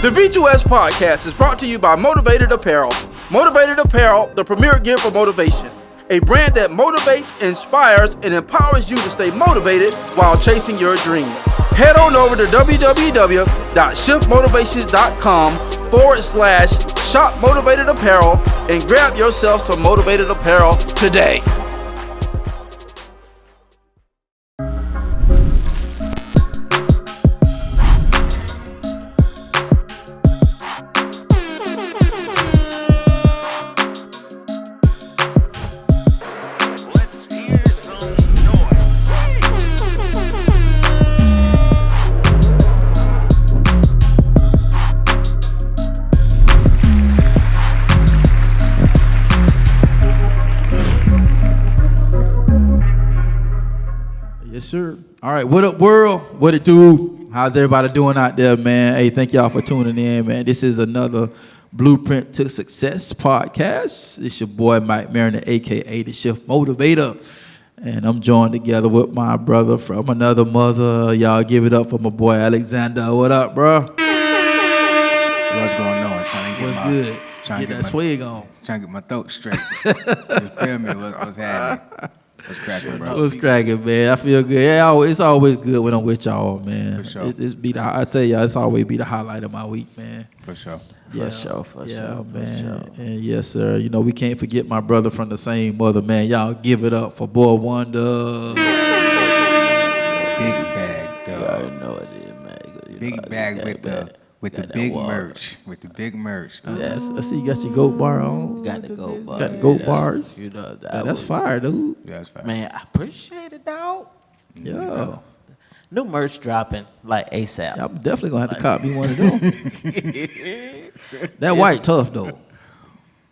The B2S podcast is brought to you by Motivated Apparel. Motivated Apparel, the premier gear for motivation. A brand that motivates, inspires, and empowers you to stay motivated while chasing your dreams. Head on over to www.shiftmotivations.com/shop Motivated Apparel and grab yourself some Motivated Apparel today. Sure. All right. What up, world? What it do? How's everybody doing out there, man? Hey, thank y'all for tuning in, man. This is another Blueprint to Success podcast. It's your boy, Mike Mariner, a.k.a. the Shift Motivator. And I'm joined together with my brother from another mother. Y'all give it up for my boy, Alxndr. What up, bro? What's going on? Trying to get What's good? Trying Get to that swig on. Trying to get my throat straight. You feel me? What's happening? What's cracking, bro? What's cracking, man? I feel good. Yeah, it's always good when I'm with y'all, man. For sure. I tell y'all, it's always be the highlight of my week, man. For sure. Yeah, For sure, man. And yes, sir. You know, we can't forget my brother from the same mother, man. Y'all give it up for Boy Wonda. Big bag, You dog. already know it is, man. Big bag with the big merch. With the big merch. Yes, I see you got your goat bar on. Got the goat bars. Got the goat bars. You know, That's fire, dude. Yeah, that's fine. Man, I appreciate it, dog. Yeah. New merch dropping like ASAP. I'm definitely going to have to cop me one of them. That white tough, though.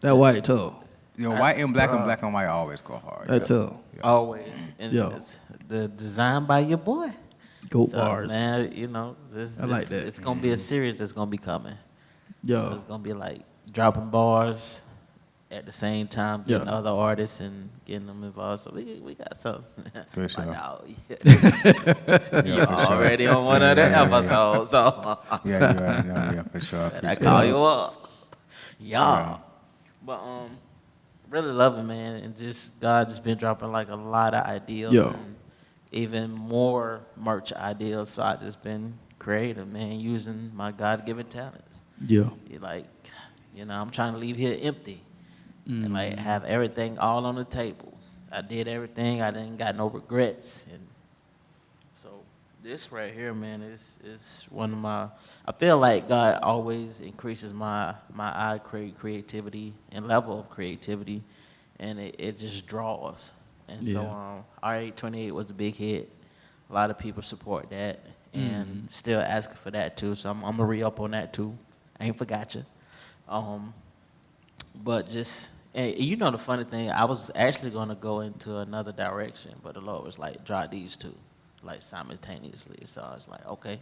That white tough. Yo, white and black and white always go hard. That tough. Always. And Yo. it's the design by your boy. Goat So, bars. man, you know, this I like that. It's going to be a series that's going to be coming. Yo. So it's going to be like dropping bars at the same time, getting Yeah. other artists and getting them involved. So we got something. For sure. You're already on one of the episodes. So Yeah, you already know. Yeah, for sure. I call you up. Yeah. But really love it, man. And just God just been dropping like a lot of ideas. Yeah. And even more merch ideas. So I just been creative, man, using my God-given talents. Yeah. Like, you know, I'm trying to leave here empty and like have everything all on the table. I did everything. I didn't got no regrets. And so this right here, man, is one of my, I feel like God always increases my creativity and level of creativity, and it just draws. And so R828 was a big hit. A lot of people support that and still asking for that too. So I'm going to re-up on that too. I ain't forgot you. But just, and you know the funny thing, I was actually going to go into another direction, but the Lord was like, drop these two, like simultaneously. So I was like, okay,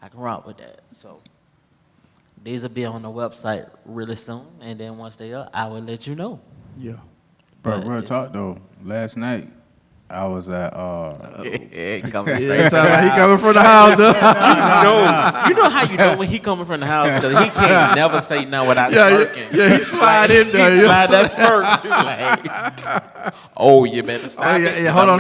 I can rock with that. So these will be on the website really soon, and then once they are, I will let you know. Yeah. Bro, But real it's- talk though. Last night, I was at Coming straight It sounds like he coming from the house, though. You know how you know when he coming from the house because he can't never say no without smirking. Yeah, he slide in there. He yeah. slide that smirk. Like, oh, you better stop. Oh, it. yeah, hold on.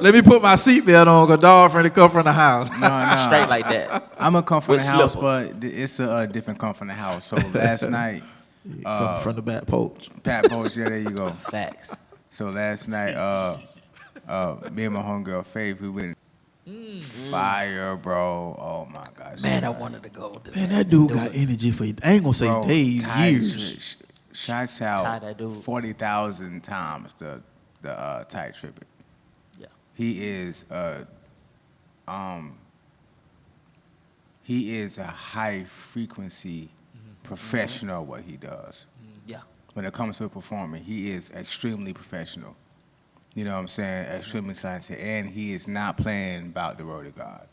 Let me put my seatbelt on because dog friend to come from the house. no. straight like that. I'm gonna come from With the house, slippers. but it's a different come from the house. So last night, Come from the back porch. Pat Poach, yeah, there you go. Facts. So last night, me and my homegirl Faith, we went fire, bro. Oh my gosh. Man, I wanted to go to Man, that dude got energy for you. I ain't gonna say Bro, days, tied- years. Shots Tied out that dude. 40,000 times the tight tripping. Yeah. He is a high frequency professional. What he does. Yeah. When it comes to performing, he is extremely professional. You know what I'm saying? Extremely talented. And he is not playing about the road of God.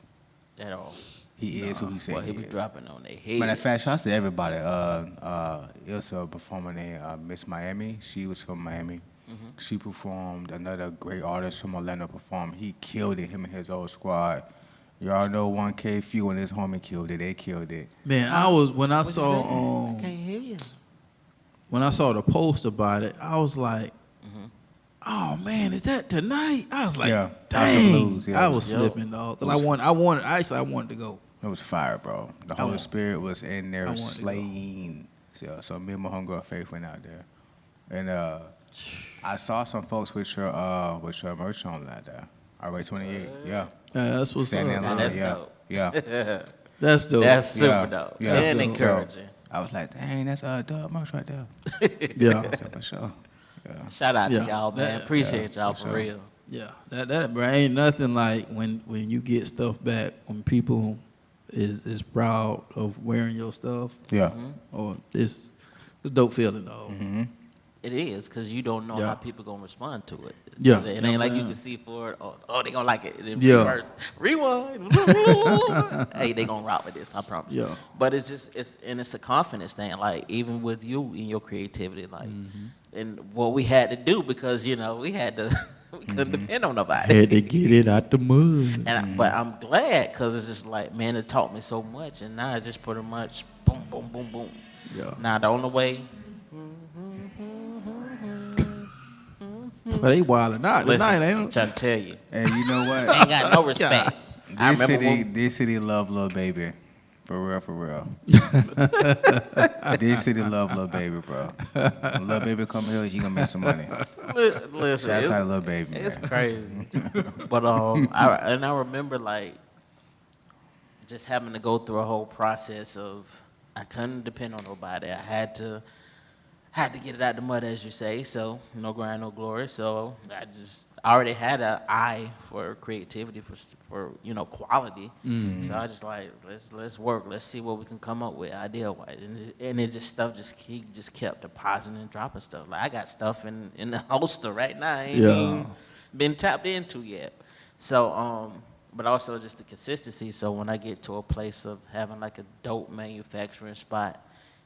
At all. He is who he said Well, he he was is. dropping on their head. Matter of fact, shouts to everybody. Ilsa performer named Miss Miami. She was from Miami. She performed. Another great artist from Orlando performed. He killed it, him and his old squad. Y'all know 1K Few when his homie killed it. They killed it. Man, when I What you saying? saw I can't hear you. when I saw the post about it, I was like, oh man, is that tonight? I was like, Yeah, House of dang. Blues, yeah. I was Yo. slipping, dog. 'Cause I wanted to go. It was fire, bro. The Holy Spirit was in I there wanted to go. slaying. So me and my homegirl Faith went out there, and I saw some folks with your merch on out there. Alright, 28, yeah. Yeah, that's what's Standing in up. line, that's yeah, dope. yeah. That's dope. That's super Yeah, dope. yeah. And That's dope. encouraging. I was like, dang, that's dope merch right there. Yeah. I said, for sure. Yeah. Shout out Yeah. to y'all, man. Yeah. Appreciate y'all for for sure. real. Yeah, that bro, ain't nothing like when you get stuff back when people is proud of wearing your stuff. Yeah. Or it's a dope feeling though. It is, because you don't know Yeah. how people going to respond to it. Yeah. It ain't like you Yeah. can see for it, oh they going to like it. And then Yeah. reverse, rewind. Hey, they going to rock with this, I promise. Yeah. But it's a confidence thing, like, even with you in your creativity, like, and what we had to do, because, we had to, we couldn't depend on nobody. Had to get it out the mud. But I'm glad, because it's just like, man, it taught me so much, and now I just pretty much boom, boom, boom, boom. Yeah. Now the only way, But they wilding out listen, tonight, I'm ain't trying to tell you, And you know what? ain't got no respect. I This remember city, when, this city love Lil Baby. For real, for real. This city love Lil Baby, bro. When Lil Baby come here, he gonna make some money. listen, Shouts it's, out to Lil Baby, it's man. crazy. But I remember like just having to go through a whole process of I couldn't depend on nobody. I had to get it out the mud, as you say. So no grind, no glory. So I already had an eye for creativity, for quality. So I just like let's work. Let's see what we can come up with idea wise. And it just he just kept depositing and dropping stuff. Like I got stuff in the holster right now. I ain't even been tapped into yet. So but also just the consistency. So when I get to a place of having like a dope manufacturing spot,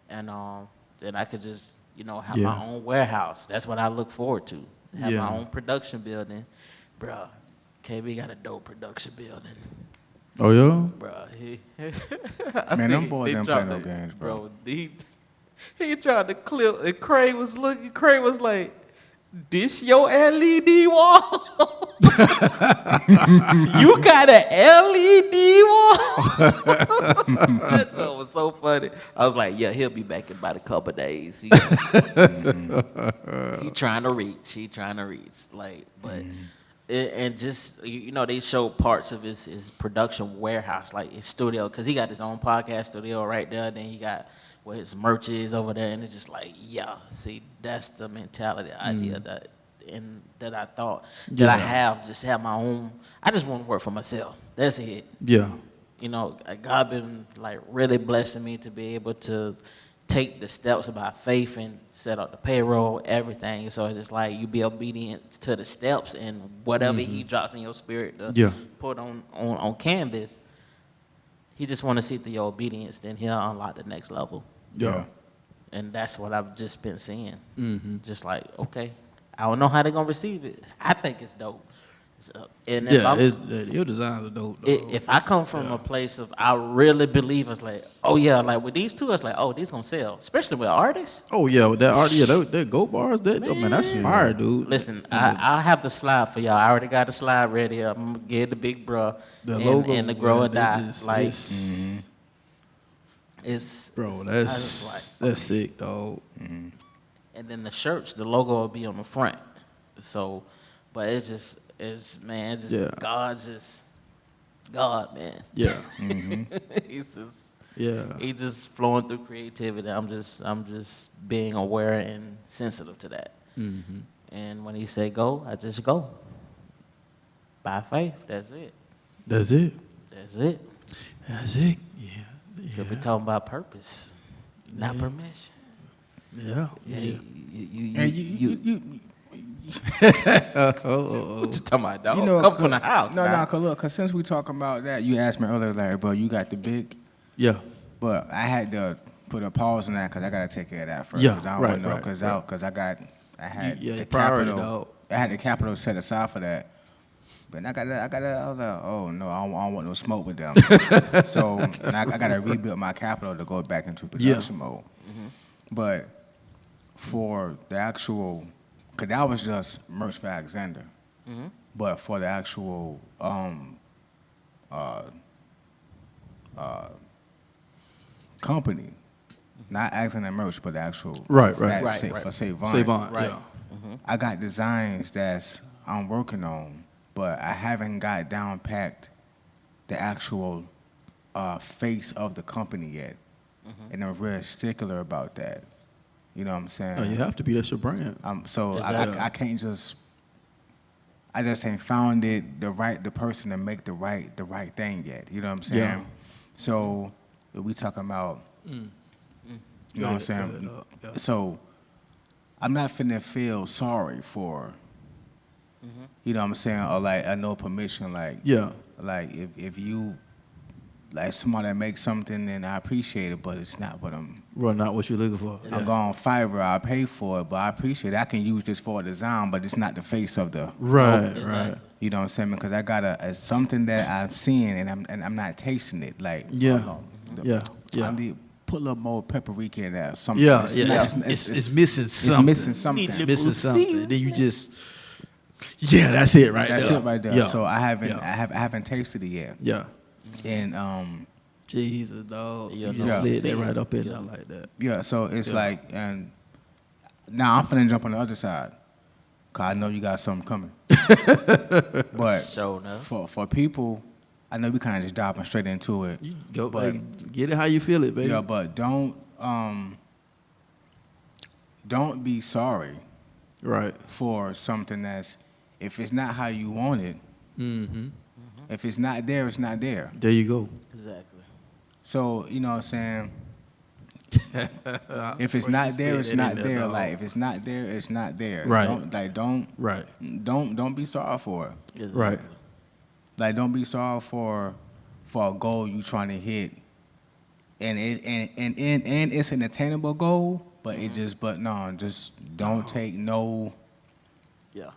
and then I could just have my own warehouse. That's what I look forward to. Have my own production building, bruh. KB got a dope production building, Oh yeah? bruh. Man, them boys ain't playing no games, bro. He tried to clip, and Craig was looking. Craig was like, "This your LED wall? You got an LED wall?" That joke was so funny. I was like, "Yeah, he'll be back in about a couple of days." He trying to reach. He trying to reach. Like, but and just they showed parts of his production warehouse, like his studio, because he got his own podcast studio right there. Then he got where his merch is over there, and it's just like, yeah, see, that's the mentality, idea that I thought that I have my own. I just want to work for myself. That's it. Yeah. God been like really blessing me to be able to take the steps about faith and set up the payroll, everything. So it's just like you be obedient to the steps, and whatever He drops in your spirit to put on canvas, He just want to see through your obedience. Then He'll unlock the next level. Yeah. And that's what I've just been seeing. Just like, okay, I don't know how they're gonna receive it. I think it's dope. So, and if your designs are dope though. if I come from a place of I really believe, it's like, oh yeah, like with these two, it's like, oh, these gonna sell, especially with artists. Oh yeah, with that art, that gold bars, man, that's fire, dude. Listen, I have the slide for y'all. I already got the slide ready. I'm gonna get the big bruh and the grow or die. It's bro, that's sick, dog. And then the shirts, the logo will be on the front. So, but it's God, man. Yeah. He's just flowing through creativity. I'm just being aware and sensitive to that. And when He say go, I just go. By faith, that's it. That's it. That's it. That's it. Yeah. We're talking about purpose, not permission. Yeah. You Oh. what you talking about, dog? Come from the house. No, cause since we talking about that, you asked me earlier, like, bro, you got the big. Yeah. But I had to put a pause on that because I gotta take care of that first. Yeah, I don't right, wanna know right, because right. I had the priority, capital. dog. I had the capital set aside for that. And I got that. I was like, oh no, I don't want no smoke with them. So and I got to rebuild my capital to go back into production mode. But for the actual, cause that was just merch for Alxndr. But for the actual company, not Alxndr merch, but the actual Right. For Savon. Savon, Right. yeah. I got designs that's I'm working on, but I haven't got down packed the actual face of the company yet, and I'm real stickler about that. You know what I'm saying? Oh, you have to be. That's your brand. So Exactly. I can't just. I just ain't found the person to make the right thing yet. You know what I'm saying? Yeah. So we talking about. You know what I'm saying? Yeah. So I'm not finna feel sorry for. You know what I'm saying? Or like I know permission. Like Yeah. Like if you like somebody that makes something, then I appreciate it, but it's not what I'm. Well, not what you're looking for. I'm going Fiverr, I pay for it, but I appreciate it. I can use this for a design, but it's not the face of the. Right. You know what I'm saying? Because I got a something that I'm seeing and I'm not tasting it. Like Yeah. I need put a little more paprika in there. Something. Yeah. It's missing something. It's missing something. It's missing something. Then you just. Yeah, that's it right That's there. it right there. Yeah. So I haven't Yeah. I haven't tasted it yet. Yeah. And Jesus, dog. Yeah, You just yeah. slid that right up in there like that. yeah, so it's Yeah. like, and now I'm finna jump on the other side, cause I know you got something coming. But Sure enough. for people, I know we kind of just diving straight into it. You go, But- like, get it how you feel it, baby. Yeah, but don't be sorry Right. for something that's, if it's not how you want it, Mm-hmm. if it's not there, it's not there. There you go. Exactly. So you know what I'm saying. If it's Well, not you there, said it's that not in there, there. dog. Like if it's not there, it's not there. Right. Don't be sorry for it. Exactly. Right. Like don't be sorry for a goal you trying to hit, and it's an attainable goal, but it just just don't take no Yeah.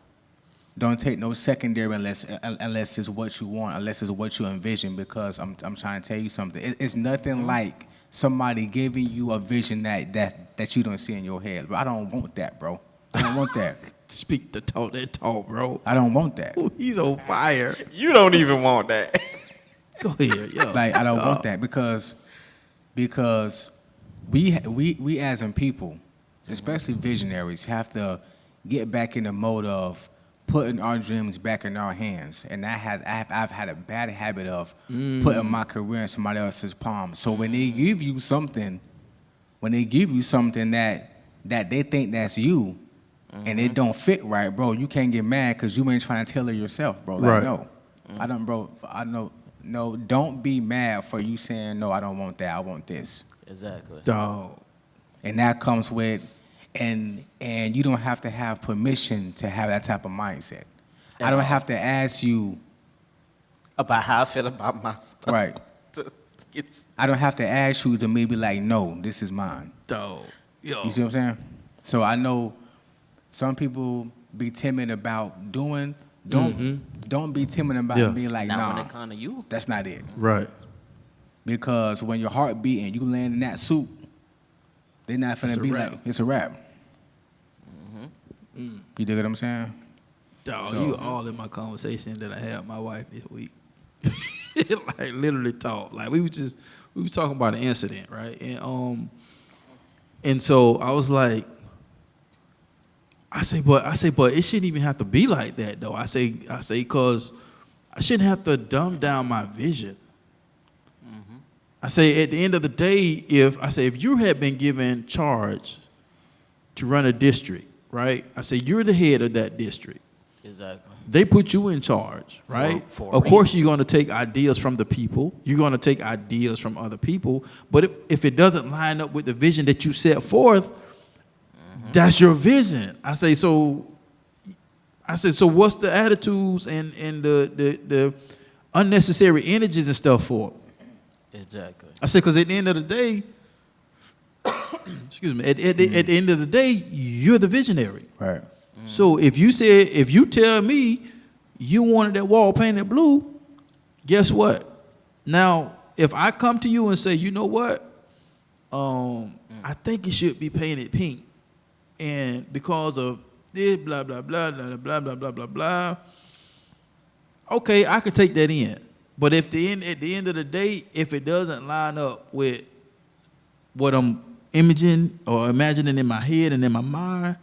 don't take no secondary unless it's what you want, unless it's what you envision. Because I'm trying to tell you something. It's nothing like somebody giving you a vision that you don't see in your head. But I don't want that, bro. I don't want that. Speak the talk, that talk, bro. I don't want that. Ooh, he's on fire. You don't even want that. Go ahead, yo. Like I don't want that because we as in people, especially visionaries, have to get back in the mode of putting our dreams back in our hands. And I've had a bad habit of putting my career in somebody else's palm. So when they give you something that they think that's you, and it don't fit right, bro, you can't get mad because you ain't trying to tailor yourself, bro. Like, Right. no. I know, no, don't be mad for you saying, no, I don't want that, I want this. Exactly. Dog. And that comes with, and you don't have to have permission to have that type of mindset. I don't have to ask you, About how I feel about my stuff. right, I don't have to ask you to maybe like, no, this is mine. Dog. Yo. You see what I'm saying? So I know some people be timid about doing. Don't be timid about Yeah. being like, Now when nah, it come to you, that's not it. Right. Because when your heart beating, you land in that suit, they're not It's finna a be wrap. like, it's a wrap. You dig what I'm saying? Dog, So- you all in my conversation that I had with my wife this week. Like literally talk. Like we was talking about an incident, right? And so I was like, I say, but it shouldn't even have to be like that though. I say, cause I shouldn't have to dumb down my vision. I say at the end of the day, if you had been given charge to run a district, right? I say you're the head of that district. exactly. They put you in charge, right? For a Of course, you're going to take ideas from the people. You're going to take ideas from other people. But if it doesn't line up with the vision that you set forth, that's your vision. I say, so what's the attitudes and the unnecessary energies and stuff for? Exactly. I say, because at the end of the day, excuse me, at the end of the day, you're the visionary. Right. So if you tell me, you wanted that wall painted blue, guess what? Now, if I come to you and say, you know what? I think it should be painted pink. And because of this, blah, blah, blah, blah, blah, blah, blah, blah, blah. Okay, I could take that in. But at the end of the day, if it doesn't line up with what I'm imaging or imagining in my head and in my mind,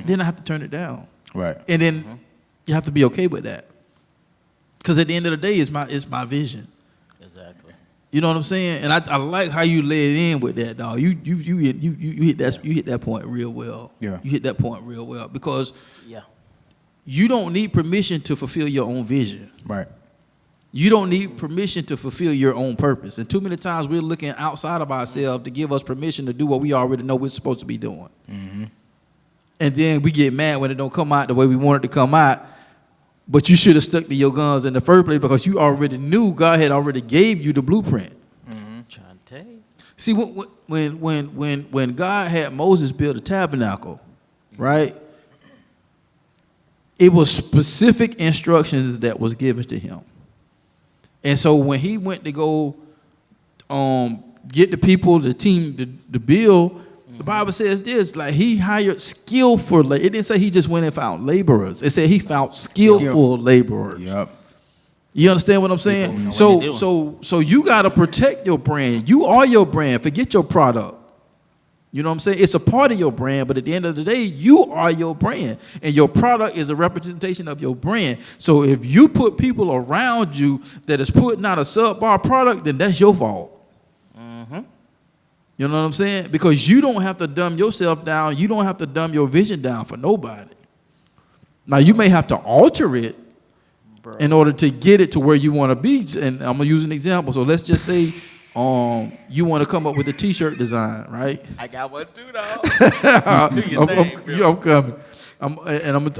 then I have to turn it down. Right. And then you have to be okay with that. Because at the end of the day, it's my vision. Exactly. You know what I'm saying? And I like how you lay it in with that, dog. You hit that point real well. Yeah. You hit that point real well because Yeah. you don't need permission to fulfill your own vision. Right. You don't need permission to fulfill your own purpose. And too many times we're looking outside of ourselves to give us permission to do what we already know we're supposed to be doing. And then we get mad when it don't come out the way we want it to come out. But you should have stuck to your guns in the first place because you already knew God had already gave you the blueprint. Trying to tell you. See, when God had Moses build a tabernacle, right? It was specific instructions that was given to him. And so when he went to go get the people, the team, the build, the Bible says this, like he hired skillful labor. It didn't say he just went and found laborers. It said he found skillful laborers. Yep. You understand what I'm saying? So you got to protect your brand. You are your brand. Forget your product. You know what I'm saying? It's a part of your brand, but at the end of the day, you are your brand. And your product is a representation of your brand. So if you put people around you that is putting out a subpar product, then that's your fault. You know what I'm saying? Because you don't have to dumb yourself down. You don't have to dumb your vision down for nobody. Now, you may have to alter it in order to get it to where you want to be. And I'm going to use an example. So let's just say you want to come up with a T-shirt design, right? I got one too, dog. Do your thing, bro. I'm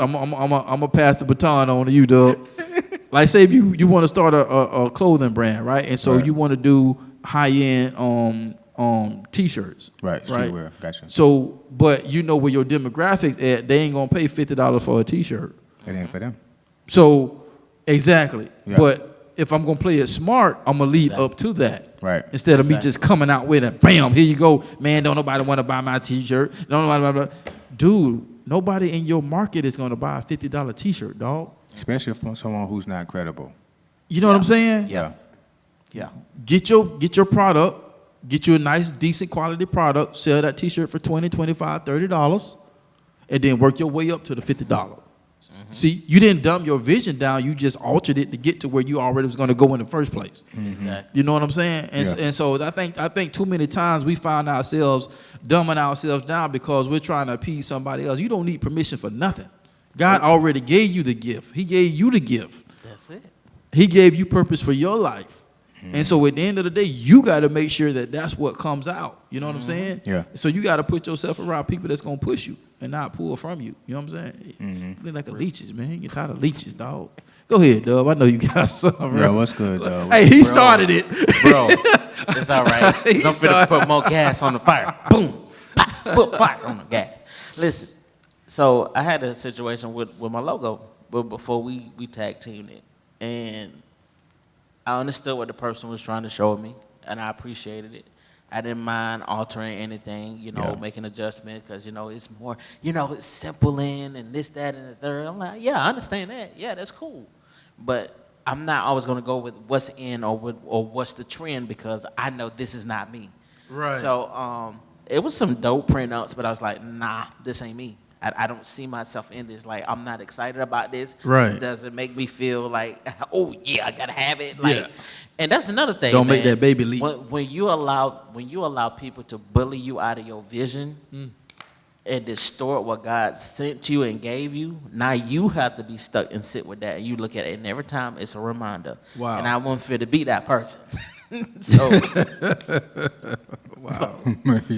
coming. I'm gonna pass the baton on to you, Doug. Like, say if you want to start a clothing brand, right? And so you want to do high-end T-shirts. Right. Streetwear. Gotcha. So, but you know where your demographics at, they ain't gonna pay $50 for a T-shirt. It ain't for them. So, exactly. Yeah. But if I'm gonna play it smart, I'm gonna lead up to that. Right. Instead of me just coming out with it, bam, here you go. Man, don't nobody want to buy my T-shirt. Don't nobody, dude, nobody in your market is gonna buy a $50 T-shirt, dog. Especially from someone who's not credible. You know what I'm saying? Yeah. Yeah. Get your product. Get you a nice, decent quality product. Sell that T-shirt for $20, $25, $30, and then work your way up to the $50. See, you didn't dumb your vision down. You just altered it to get to where you already was going to go in the first place. Exactly. You know what I'm saying? And so I think too many times we find ourselves dumbing ourselves down because we're trying to appease somebody else. You don't need permission for nothing. God already gave you the gift. He gave you the gift. That's it. He gave you purpose for your life. And so at the end of the day, you got to make sure that that's what comes out. You know what I'm saying? Yeah. So you got to put yourself around people that's going to push you and not pull from you. You know what I'm saying? Look like the leeches, man. You get tired of leeches, dog. Go ahead, Dub. I know you got something. Yeah, what's good, though? Hey, he started it. Bro, it's all right. I'm finna put more gas on the fire. Boom. Put fire on the gas. Listen, so I had a situation with my logo but before we tag teamed it. And I understood what the person was trying to show me, and I appreciated it. I didn't mind altering anything, making adjustments, because, it's more, it's simple and this, that, and the third. I'm like, yeah, I understand that. Yeah, that's cool. But I'm not always going to go with what's in or what's the trend, because I know this is not me. Right. So it was some dope printouts, but I was like, nah, this ain't me. I don't see myself in this. Like, I'm not excited about this. Right. It doesn't make me feel like, oh, yeah, I got to have it. Yeah. And that's another thing. Don't man. make that baby leap. When you allow people to bully you out of your vision and distort what God sent you and gave you, now you have to be stuck and sit with that. And you look at it, and every time it's a reminder. Wow. And I won't feel to be that person. So, Wow.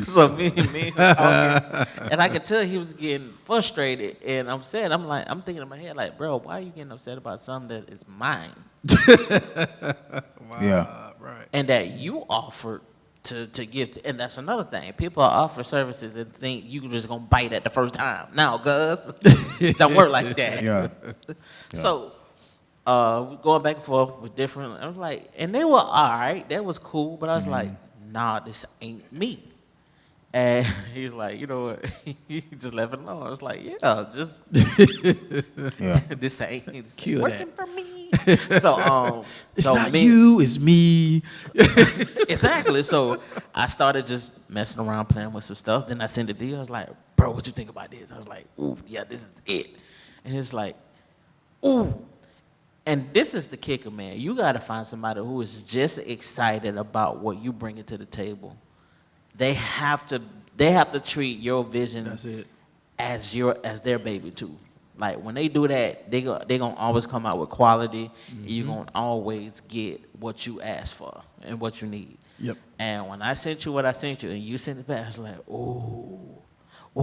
so me and I could tell he was getting frustrated and upset. I'm thinking in my head, like, bro, why are you getting upset about something that is mine? Wow. Yeah. Right. And that you offered to give to, and that's another thing. People offer services and think you just gonna bite at the first time. Now, Gus, don't work like that. Yeah. So going back and forth with different. I was like, and they were all right. That was cool, but I was like, nah, this ain't me. And he's like, you know what? He just left it alone. I was like, yeah, just Yeah. this ain't Kill working that. for me. So It's so not you, it's me. exactly. So I started just messing around, playing with some stuff. Then I sent it to you. I was like, bro, what you think about this? I was like, ooh, yeah, this is it. And it's like, ooh. And this is the kicker, man. You got to find somebody who is just excited about what you bring to the table. They have to treat your vision That's it. as their baby too. Like when they do that, they gonna always come out with quality. And you're gonna always get what you ask for and what you need. Yep. And when I sent you what I sent you and you sent it back, I was like, oh,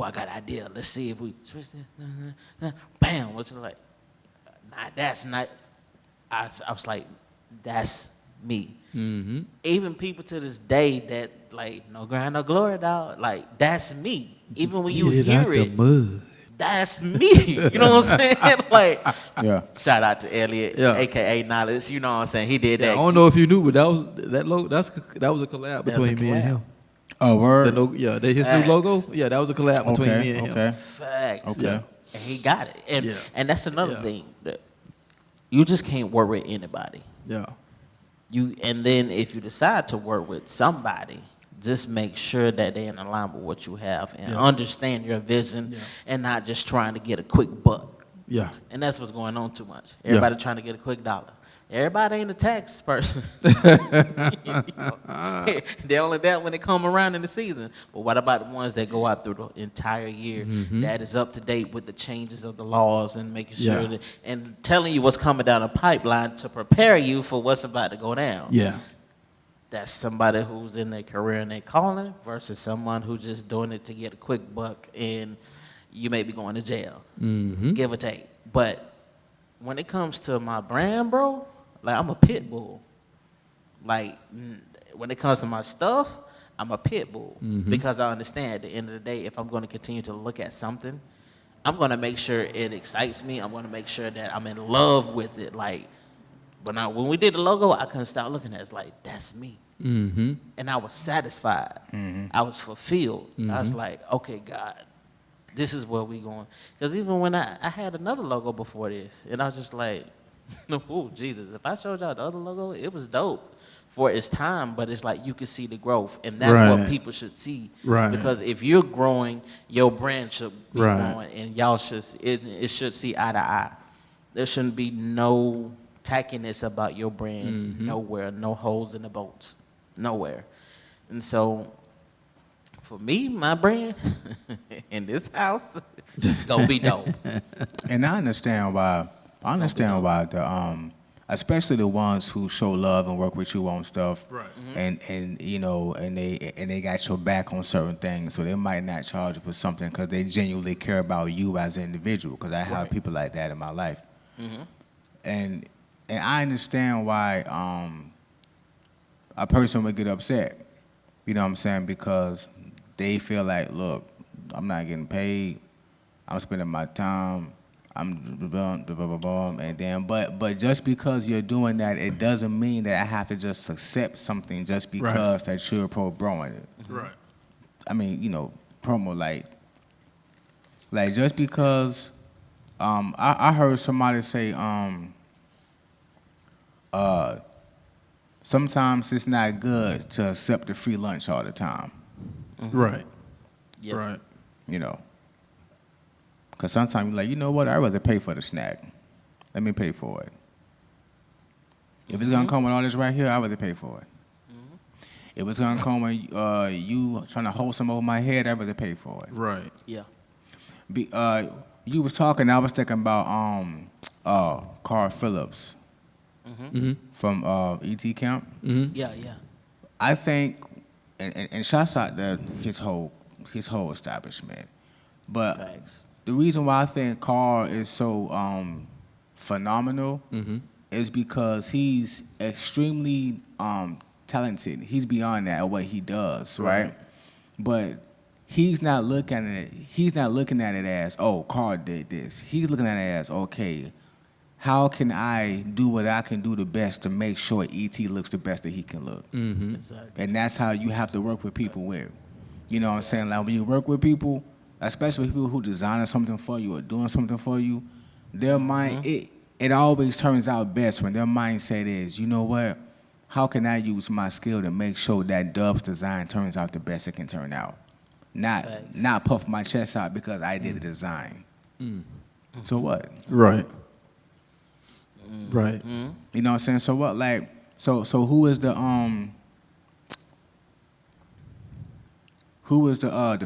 I got an idea. Let's see if we switch this. Bam, what's it like? Nah, that's not. I was like, that's me. Mm-hmm. Even people to this day that like no grind, no glory, dog. Like that's me. Even when you Get it hear out the it, mud. that's me. You know what I'm saying? Like, Yeah. shout out to Elliot, Yeah. aka Knowledge. You know what I'm saying? He did Yeah, that. I don't know if you knew, but that was a collab That was between a me and collab. him. Oh, word. The logo, yeah, his Facts. new logo. Yeah, that was a collab between me and him. Okay. Facts. Okay. And he got it. And Yeah. and that's another Yeah. thing. That you just can't work with anybody. Yeah. And then if you decide to work with somebody, just make sure that they're in alignment with what you have and Yeah. understand your vision Yeah. and not just trying to get a quick buck. Yeah. And that's what's going on too much. Everybody trying to get a quick dollar. Everybody ain't a tax person. You know? They're only that when they come around in the season. But what about the ones that go out through the entire year that is up to date with the changes of the laws and making sure Yeah. that and telling you what's coming down the pipeline to prepare you for what's about to go down? Yeah. That's somebody who's in their career and their calling versus someone who's just doing it to get a quick buck and you may be going to jail, give or take. But when it comes to my brand, bro, like I'm a pit bull. Like when it comes to my stuff, I'm a pit bull because I understand at the end of the day, if I'm going to continue to look at something, I'm going to make sure it excites me. I'm going to make sure that I'm in love with it. Like when we did the logo, I couldn't stop looking at it. It's like, that's me. And I was satisfied. I was fulfilled. I was like, okay, God, this is where we going. Because even when I had another logo before this, and I was just like, oh, Jesus, if I showed y'all the other logo, it was dope for its time, but it's like you can see the growth, and that's what Right. people should see. Right. Because if you're growing, your brand should be Right. growing, and y'all it should see eye to eye. There shouldn't be no tackiness about your brand nowhere, no holes in the boats, nowhere. And so, for me, my brand in this house, it's gonna be dope. And I understand why. The especially the ones who show love and work with you on stuff. Right. And you know, and they got your back on certain things, so they might not charge you for something because they genuinely care about you as an individual. Because I have people like that in my life. And I understand why a person would get upset. You know what I'm saying? Because they feel like, look, I'm not getting paid. I'm spending my time. And then, but just because you're doing that, it doesn't mean that I have to just accept something just because that you're pro-broing it. Right. I mean, you know, promo like just because I heard somebody say sometimes it's not good to accept the free lunch all the time. Right. Yep. Right. You know. Because sometimes you're like, you know what, I'd rather pay for the snack. Let me pay for it. If it's going to come with all this right here, I'd rather pay for it. If it's going to come with you trying to hold some over my head, I'd rather pay for it. Right. Yeah. You was talking, I was thinking about Carl Phillips from E.T. Camp. Yeah, yeah. I think, and shouts out to his whole establishment. But Facts. the reason why I think Carl is so phenomenal is because he's extremely talented. He's beyond that at what he does, right? But he's not looking at it. He's not looking at it as, oh, Carl did this. He's looking at it as, okay, how can I do what I can do the best to make sure ET looks the best that he can look? Exactly. And that's how you have to work with people with. You know what I'm saying? Like when you work with people, especially people who designing something for you or doing something for you, their mind, it always turns out best when their mindset is, you know what? How can I use my skill to make sure that Dub's design turns out the best it can turn out? Not puff my chest out because I did a design. So what? Right. Right. You know what I'm saying? So what? Like, so who is the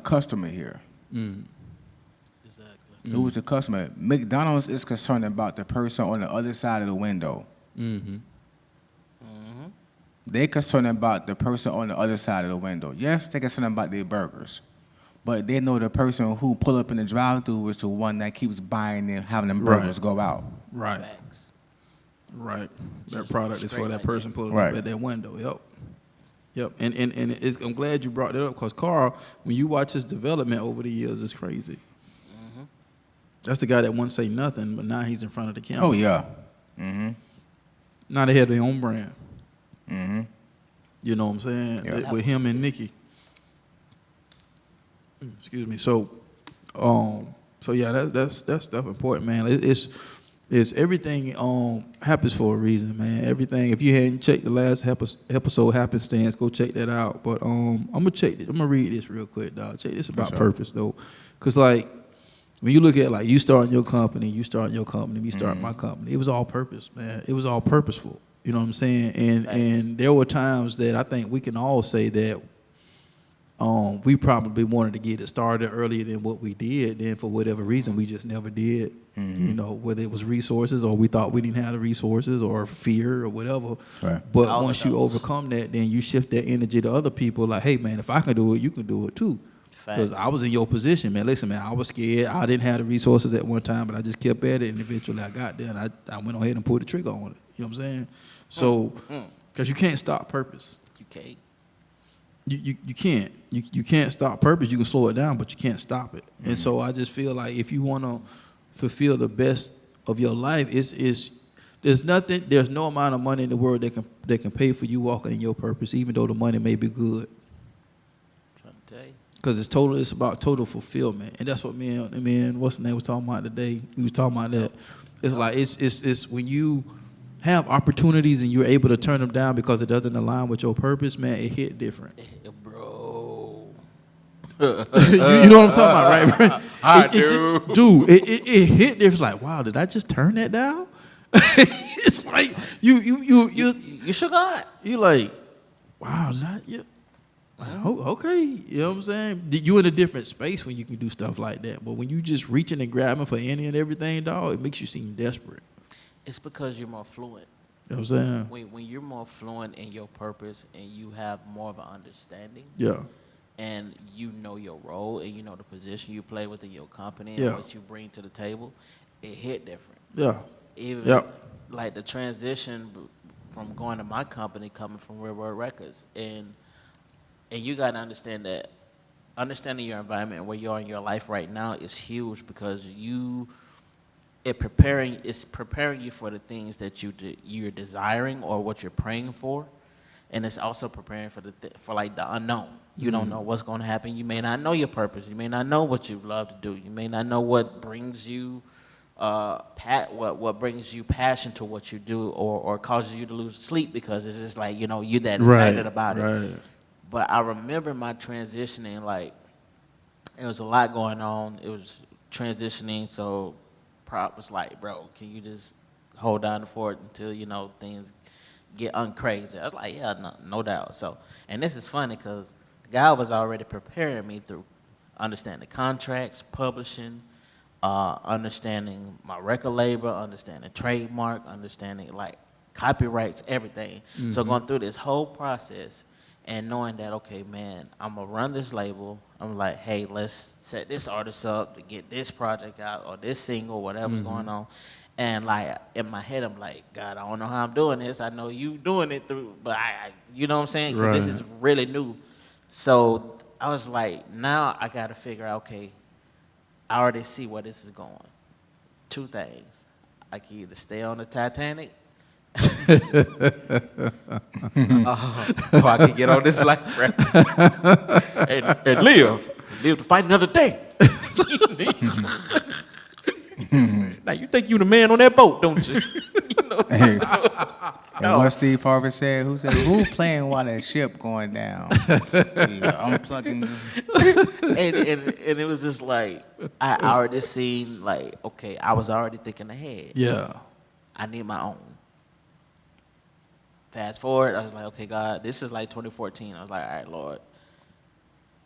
customer here? Exactly. Who is the customer? McDonald's is concerned about the person on the other side of the window. They're concerned about the person on the other side of the window. Yes, they're concerned about their burgers. But they know the person who pull up in the drive-thru is the one that keeps buying and having them burgers go out. Right. Facts. Right. That Just product is straight for that like person that. pulling Right. up at that window. Yep. And I'm glad you brought that up because Carl, when you watch his development over the years, it's crazy. That's the guy that wouldn't say nothing, but now he's in front of the camera. Oh, yeah. Now they have their own brand. You know what I'm saying? Yeah. With him and Nikki. Excuse me. So yeah, that's stuff important, man. It's everything happens for a reason, man. Everything. If you hadn't checked the last episode, Happenstance, go check that out. But I'm gonna read this real quick, dog. Check this about purpose though, cause like when you look at like you starting your company, me starting my company, it was all purpose, man. It was all purposeful. You know what I'm saying? And there were times that I think we can all say that we probably wanted to get it started earlier than what we did. Then for whatever reason, we just never did. You know, whether it was resources or we thought we didn't have the resources or fear or whatever. Right. But All once of you those. overcome that, then you shift that energy to other people. Like, hey, man, if I can do it, you can do it too. Because Facts. I was in your position, man. Listen, man, I was scared. I didn't have the resources at one time, but I just kept at it. And eventually I got there and I went ahead and pulled the trigger on it. You know what I'm saying? So, because you can't stop purpose. You can't. You can't. You can't stop purpose. You can slow it down, but you can't stop it. And so I just feel like if you want to fulfill the best of your life, there's no amount of money in the world that can pay for you walking in your purpose, even though the money may be good. Trying to tell you. Because it's about total fulfillment, and that's what me and what's the name was talking about today. We was talking about that. It's like it's when you have opportunities and you're able to turn them down because it doesn't align with your purpose, man. It hit different. Bro. you know what I'm talking about, right? I do. Dude, it hit different. It's like, wow, did I just turn that down? It's like You shook on. you like, wow, did I? Yeah. Okay, you know what I'm saying? You in a different space when you can do stuff like that. But when you just reaching and grabbing for any and everything, dog, it makes you seem desperate. It's because you're more fluent. You know what I'm saying? When you're more fluent in your purpose and you have more of an understanding, Yeah. and you know your role and you know the position you play within your company and Yeah. what you bring to the table, it hit different. Yeah. Even like the transition from going to my company coming from Real World Records, and you got to understand that understanding your environment and where you are in your life right now is huge because it's preparing you for the things that you're desiring or what you're praying for, and it's also preparing for like the unknown. You don't know what's going to happen. You may not know your purpose. You may not know what you love to do. You may not know what brings you what brings you passion to what you do, or causes you to lose sleep because it's just like you're that excited about it. Right. But I remember my transitioning, like it was a lot going on. It was transitioning, so Prop was like, bro, can you just hold down the fort until, things get uncrazy? I was like, yeah, no doubt. So, and this is funny because God was already preparing me through understanding contracts, publishing, understanding my record label, understanding trademark, understanding like copyrights, everything. So going through this whole process and knowing that, okay, man, I'm going to run this label. I'm like, hey, let's set this artist up to get this project out or this single, whatever's going on. And like in my head, I'm like, God, I don't know how I'm doing this. I know you doing it through, but you know what I'm saying? Because this is really new. So I was like, now I got to figure out, okay, I already see where this is going. Two things. I can either stay on the Titanic, or I can get on this life raft and live to fight another day. Now you think you the man on that boat, don't you? Hey, and what Steve Harvey said, who playing while that ship going down? I'm plugging. and it was just like I already seen like, okay, I was already thinking ahead. Yeah. I need my own. Fast forward, I was like, okay, God, this is like 2014. I was like, all right, Lord,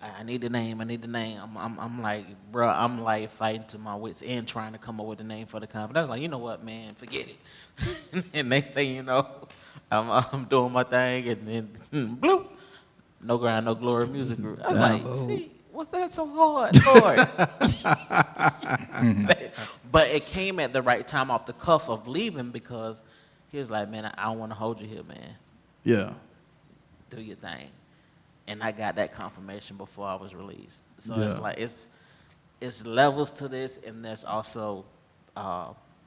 I need the name. I'm like, bro, I'm like fighting to my wits end trying to come up with a name for the company. I was like, you know what, man, forget it. And next thing you know, I'm doing my thing, and then bloop, No Ground, No Glory Music Group. I was like, see, was that so hard, Lord? But it came at the right time off the cuff of leaving, because he was like, man, I don't want to hold you here, man. Yeah. Do your thing. And I got that confirmation before I was released. So Yeah. it's like it's levels to this, and there's also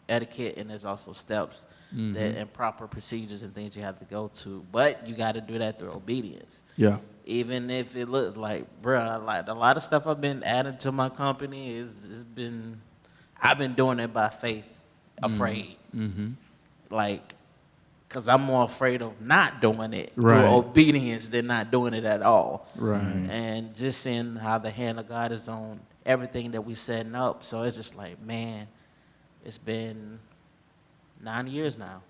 etiquette, and there's also steps that and proper procedures and things you have to go to. But you got to do that through obedience. Yeah. Even if it looks like, bruh, like a lot of stuff I've been adding to my company I've been doing it by faith, afraid. Like, because I'm more afraid of not doing it through obedience than not doing it at all. Right. And just seeing how the hand of God is on everything that we setting up. So it's just like, man, it's been 9 years now.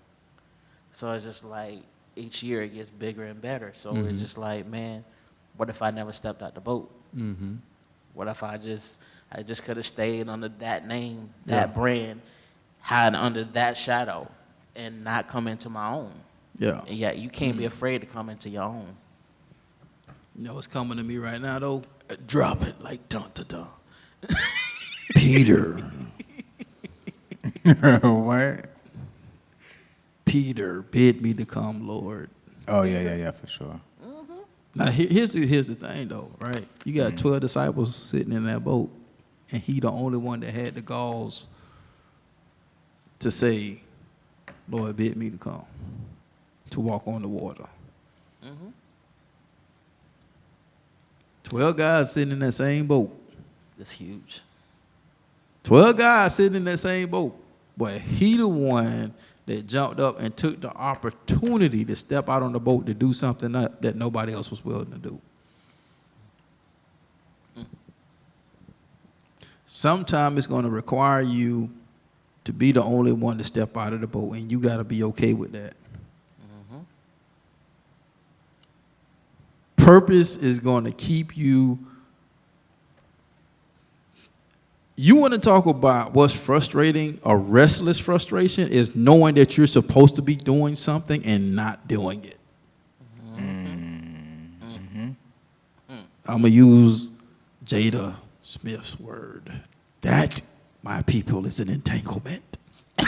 So it's just like each year it gets bigger and better. So it's just like, man, what if I never stepped out the boat? What if I just could have stayed under that name, that brand, hide under that shadow, and not come into my own? Yeah. And yet you can't be afraid to come into your own. You know what's coming to me right now, though? Drop it like dun-da-dun. Peter. What? Peter bid me to come, Lord. Oh, yeah, for sure. Now, here's the thing, though, right? You got 12 disciples sitting in that boat, and he the only one that had the galls to say, Lord, bid me to come, to walk on the water. 12 guys sitting in that same boat. That's huge. 12 guys sitting in that same boat. But he the one that jumped up and took the opportunity to step out on the boat to do something that nobody else was willing to do. Sometimes it's going to require you to be the only one to step out of the boat, and you got to be okay with that. Purpose is going to keep you. You want to talk about what's frustrating, a restless frustration, is knowing that you're supposed to be doing something and not doing it. I'm going to use Jada Smith's word. That, my people, is an entanglement. You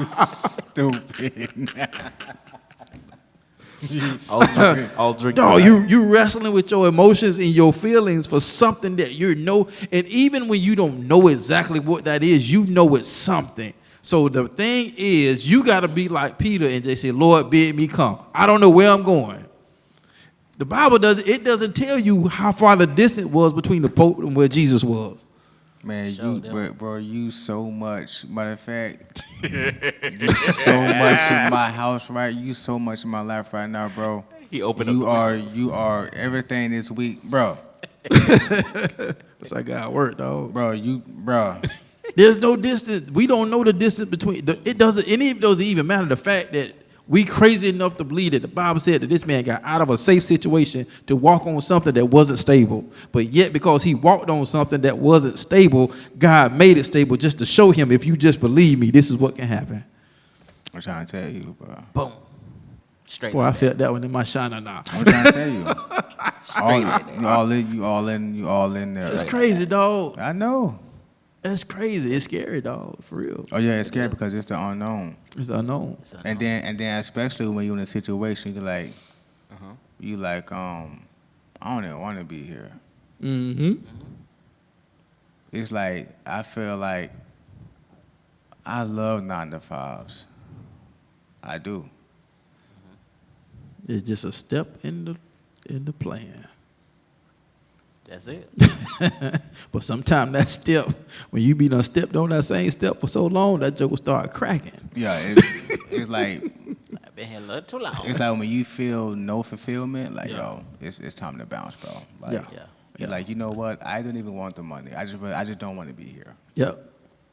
stupid. I'll drink. No, you wrestling with your emotions and your feelings for something that you know, and even when you don't know exactly what that is, you know it's something. So the thing is, you got to be like Peter and just say, Lord, bid me come. I don't know where I'm going. The Bible doesn't tell you how far the distance was between the boat and where Jesus was. Man, bro, you so much. Matter of fact, you so much in my house, right? You so much in my life right now, bro. He opened you up. You are everything this week, bro. That's how God work, dog. Bro. There's no distance. We don't know the distance between. It doesn't even matter. The fact that we crazy enough to believe that the Bible said that this man got out of a safe situation to walk on something that wasn't stable. But yet, because he walked on something that wasn't stable, God made it stable just to show him, if you just believe me, this is what can happen. I'm trying to tell you, bro. Boom. Straight. Boy, I felt that one in my shiner now. I'm trying to tell you. You all in there. It's crazy, dog. I know. That's crazy. It's scary, dog. For real. Oh yeah, it's scary because it's the unknown. It's the unknown. And then especially when you're in a situation, you're like, I don't even want to be here. It's like I feel like I love 9 to 5s. I do. It's just a step in the plan. That's it. But sometimes that step, when you be done stepped on that same step for so long, that joke will start cracking. Yeah, it's like I've been here a little too long. it's like when you feel no fulfillment, like yo, it's time to bounce, bro. Like, Yeah. You're like, you know what? I don't even want the money. I just don't want to be here. Yep.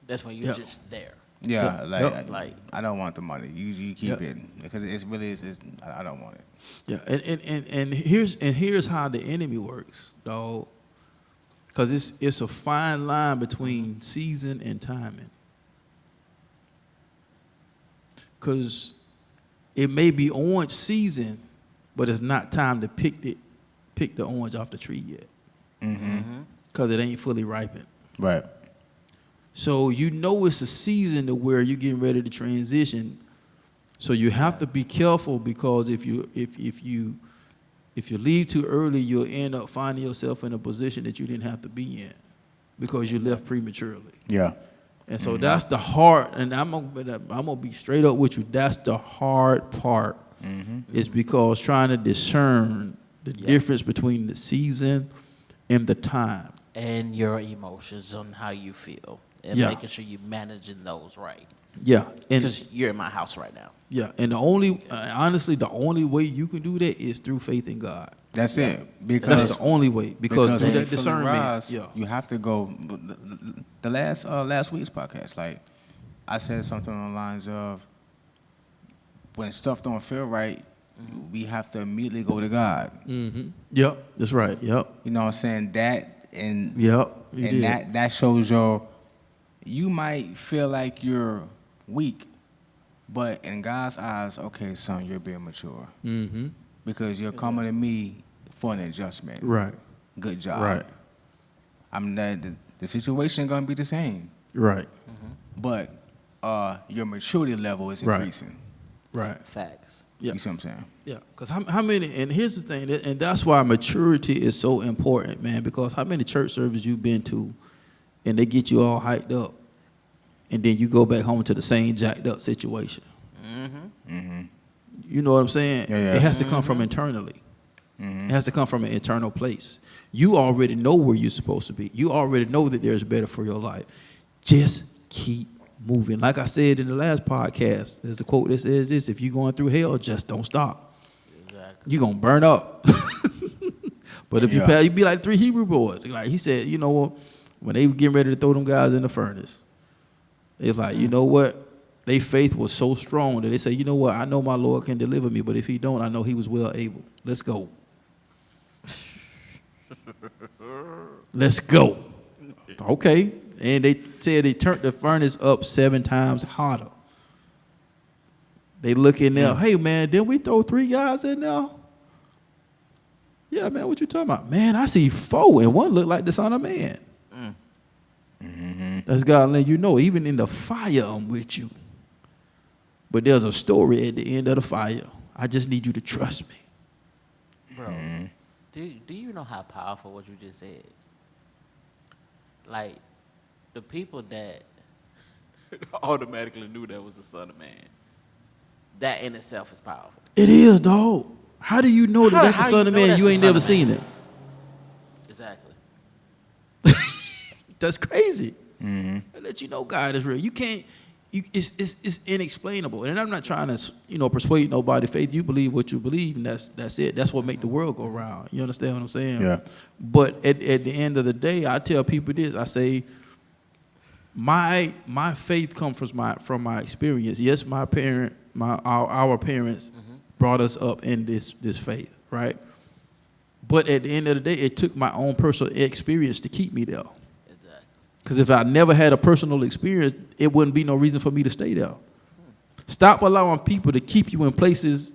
That's when you're just there. Yeah, Like I don't want the money. You keep it because it's really I don't want it. Yeah, and here's how the enemy works, dog. Because it's a fine line between season and timing. Because it may be orange season, but it's not time to pick the orange off the tree yet. Because it ain't fully ripened. Right. So you know it's a season to where you're getting ready to transition. So you have to be careful, because if you leave too early, you'll end up finding yourself in a position that you didn't have to be in because you left prematurely. Yeah. And so that's the hard, and I'm gonna be straight up with you. That's the hard part. Is because trying to discern the difference between the season and the time. and your emotions on how you feel and Yeah. making sure you're managing those right. Yeah, and Because you're in my house right now. yeah, and honestly, the only way you can do that is through faith in God. That's it. Because That's the only way. Because through when that you feel discernment, rise, yeah, you have to go. The last week's podcast, like I said something on the lines of, when stuff don't feel right, we have to immediately go to God. Yep, that's right. Yep, You know what I'm saying? That and yep, you and did. that shows you might feel like you're weak, but in God's eyes, okay, son, you're being mature because you're coming to me for an adjustment. Right, Good job. right, The situation gonna be the same, right, but your maturity level is Right. increasing. right. Facts. Yeah. You see what I'm saying? Yeah, because how many, and here's the thing, and that's why maturity is so important, man, because how many church services you've been to and they get you all hyped up and then you go back home to the same jacked up situation. You know what I'm saying? Yeah, yeah. It has to come from internally. It has to come from an internal place. You already know where you're supposed to be. You already know that there's better for your life. Just keep moving. Like I said in the last podcast, there's a quote that says this: if you're going through hell, just don't stop. Exactly. You're going to burn up. But if you Yeah. pass, you be like 3 Hebrew boys. Like he said, you know what? When they were getting ready to throw them guys in the furnace, it's like, you know what? Their faith was so strong that they say, you know what? I know my Lord can deliver me, but if he don't, I know he was well able. Let's go. Let's go. Okay. And they said they turned the furnace up 7 times hotter. They look in there, hey, man, didn't we throw 3 guys in there? Yeah, man, what you talking about? Man, I see 4, and one looked like the Son of Man. That's God letting you know, even in the fire, I'm with you. But there's a story at the end of the fire. I just need you to trust me. Bro, do you know how powerful what you just said? Like, the people that automatically knew that was the Son of Man, that in itself is powerful. It is, dog. How do you know that that's the how Son you of know Man? that's You the ain't Son never of seen Man? it. Exactly. That's crazy. I let you know God is real. You can't. It's inexplainable. And I'm not trying to persuade nobody. Faith, you believe what you believe, and that's it. That's what make the world go round. You understand what I'm saying? Yeah. But at the end of the day, I tell people this. I say, my faith comes from my experience. Yes, our parents brought us up in this faith, right? But at the end of the day, it took my own personal experience to keep me there. Exactly. Because if I never had a personal experience, it wouldn't be no reason for me to stay there. Stop allowing people to keep you in places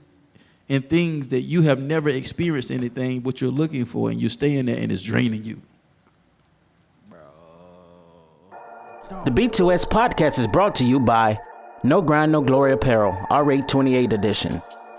and things that you have never experienced anything what you're looking for, and you're staying there and it's draining you. The B2S podcast is brought to you by No Grind, No Glory Apparel, R8 28 edition.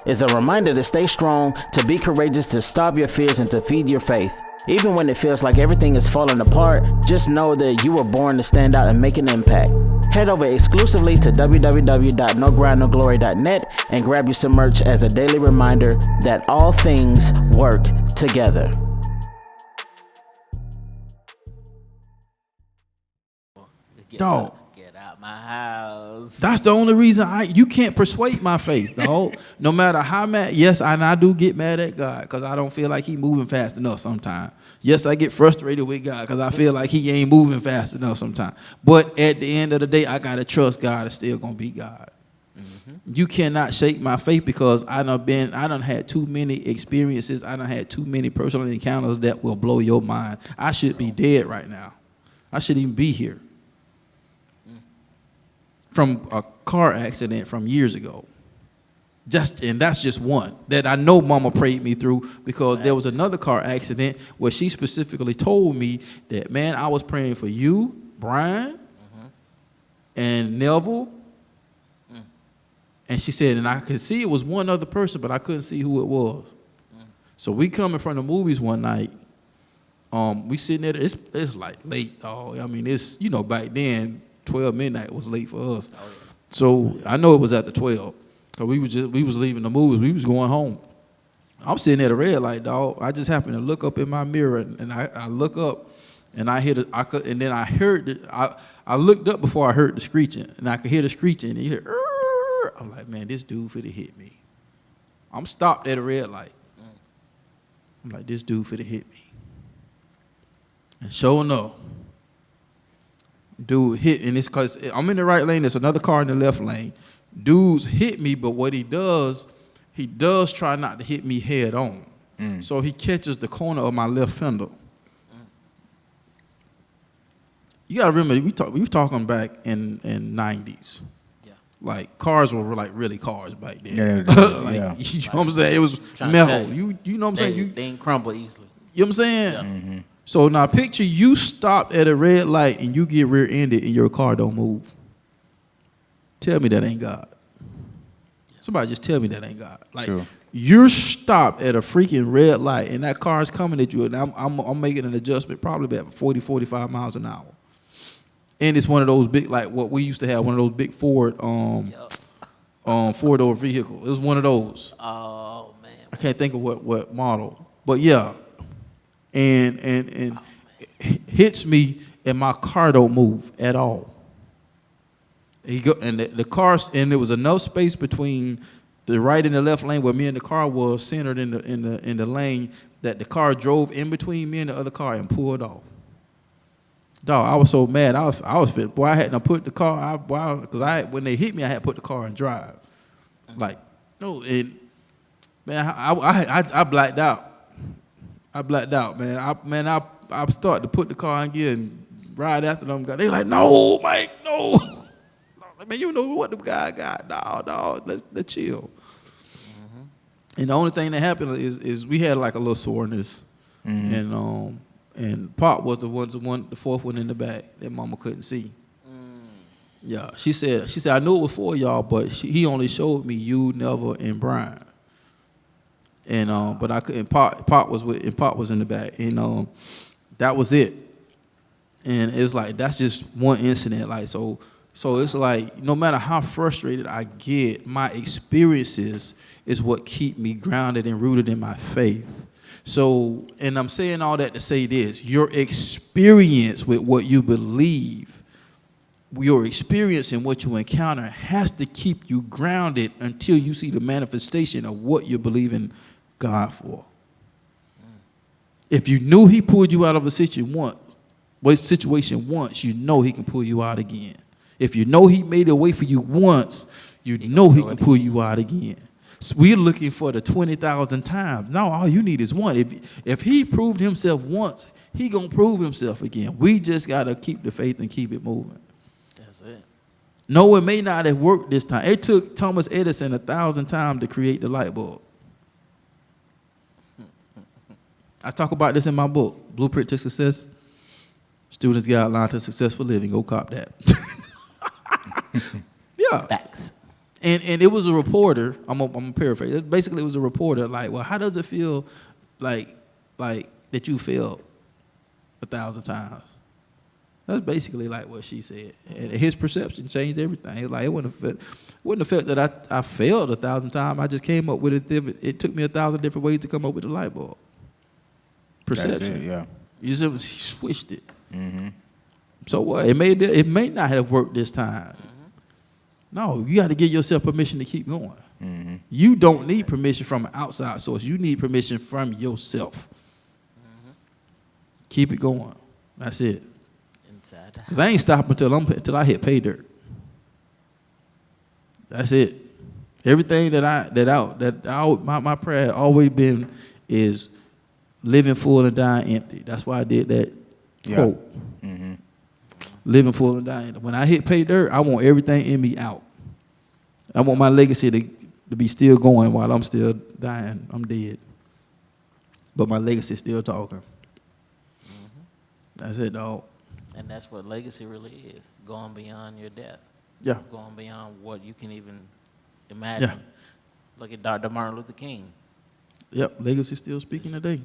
It's a reminder to stay strong, to be courageous, to stop your fears, and to feed your faith. Even when it feels like everything is falling apart, just know that you were born to stand out and make an impact. Head over exclusively to www.nogrindnoglory.net and grab you some merch as a daily reminder that all things work together. Dog. Get out my house. That's the only reason you can't persuade my faith, dog. No matter how mad, yes, and I do get mad at God because I don't feel like he moving fast enough sometimes. Yes, I get frustrated with God because I feel like he ain't moving fast enough sometimes. But at the end of the day, I gotta trust God is still gonna be God. Mm-hmm. You cannot shake my faith because I done had too many experiences. I done had too many personal encounters that will blow your mind. I should be dead right now. I shouldn't even be here. From a car accident from years ago. And that's just one that I know mama prayed me through, because there was another car accident where she specifically told me that, man, I was praying for you, Brian, and Neville. And she said, and I could see it was one other person, but I couldn't see who it was. So we coming from the movies one night. We sitting there, it's like late, dog. I mean, it's, back then, 12 midnight was late for us. Oh, yeah. So I know it was after 12. So we was leaving the movies. We was going home. I'm sitting at a red light, dog. I just happened to look up in my mirror, and I look up, and I looked up before I heard the screeching, and I could hear the screeching, and you hear, Rrr. I'm like, man, this dude finna hit me. I'm stopped at a red light. I'm like, this dude finna hit me. And sure enough, dude hit, and it's because I'm in the right lane. There's another car in the left lane. Dudes hit me, but what he does try not to hit me head on. So he catches the corner of my left fender. You gotta remember, we were talking back in 90s. Yeah. Like cars were like really cars back then. Yeah. You know what I'm saying? It was metal. You know what I'm saying? They didn't crumble easily. You know what I'm saying? Yeah. Mm-hmm. So now picture you stopped at a red light and you get rear-ended and your car don't move. Tell me that ain't God. Somebody just tell me that ain't God. Like, true. You're stopped at a freaking red light and that car's coming at you, and I'm making an adjustment probably about 40, 45 miles an hour. And it's one of those big, like what we used to have, one of those big Ford four-door vehicle. It was one of those. Oh, man. I can't think of what model. But yeah. And it hits me, and my car don't move at all. The car, and there was enough space between the right and the left lane where me and the car was centered in the lane that the car drove in between me and the other car and pulled off. Dog, I was so mad. I was fit. Boy, I had to put the car. When they hit me, I had to put the car in drive. Like, no, and man, I blacked out. I blacked out, man. I started to put the car in gear and ride after them guys. They like, no, Mike, no. Man, you know what the guy got. No, let's chill. Mm-hmm. And the only thing that happened is we had like a little soreness. Mm-hmm. And Pop was the fourth one in the back that Mama couldn't see. Yeah, she said I knew it was for y'all, but he only showed me you, Neville, and Brian. And but I couldn't. Pop was in the back, and that was it. And it's like that's just one incident. Like so it's like no matter how frustrated I get, my experiences is what keep me grounded and rooted in my faith. So, and I'm saying all that to say this: your experience with what you believe, your experience and what you encounter has to keep you grounded until you see the manifestation of what you're believing God for. If you knew he pulled you out of a situation once, you know he can pull you out again. If you know he made a way for you once, you know he can pull you out again. So we're looking for the 20,000 times. No, all you need is one. If he proved himself once, he gonna prove himself again. We just gotta keep the faith and keep it moving. That's it. No, it may not have worked this time. It took Thomas Edison 1,000 times to create the light bulb. I talk about this in my book, Blueprint to Success, Students Guideline to Successful Living. Go cop that. Yeah. Facts. And it was a reporter, I'm gonna paraphrase. Basically, it was a reporter like, well, how does it feel like that you failed 1,000 times? That's basically like what she said. And his perception changed everything. It's like it wouldn't have felt that I failed 1,000 times. I just came up with it. It took me 1,000 different ways to come up with the light bulb. Perception. That's it, yeah. You just he switched it. Mm-hmm. So what? It may not have worked this time. Mm-hmm. No, you got to give yourself permission to keep going. Mm-hmm. You don't need permission from an outside source. You need permission from yourself. Mm-hmm. Keep it going. That's it. Because I ain't stopping until I hit pay dirt. That's it. Everything my prayer has always been is living full and dying empty. That's why I did that quote. Mm-hmm. Living full and dying empty. When I hit pay dirt, I want everything in me out. I want my legacy to be still going while I'm still dying. I'm dead. But my legacy is still talking. Mm-hmm. That's it, dog. And that's what legacy really is, going beyond your death. Yeah. Going beyond what you can even imagine. Yeah. Look at Dr. Martin Luther King. Yep, legacy still speaking today.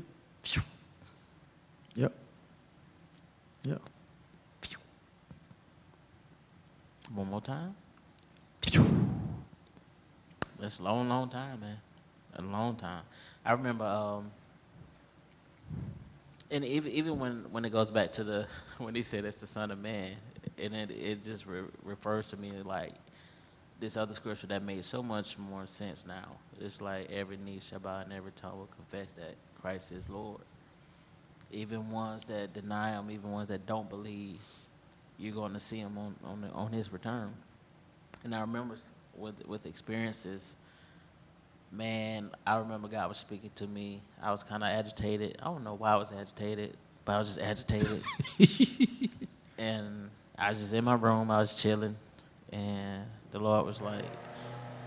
Yep. Yep. One more time. That's a long, long time, man. A long time. I remember, and even when it goes back to when he said it's the Son of Man, and it just refers to me like this other scripture that made so much more sense now. It's like every knee shall bow and every tongue will confess that Christ is Lord. Even ones that deny him, even ones that don't believe, you're going to see him on his return. And I remember with experiences, man, I remember God was speaking to me. I was kind of agitated. I don't know why I was agitated, but I was just agitated. And I was just in my room. I was chilling. And the Lord was like,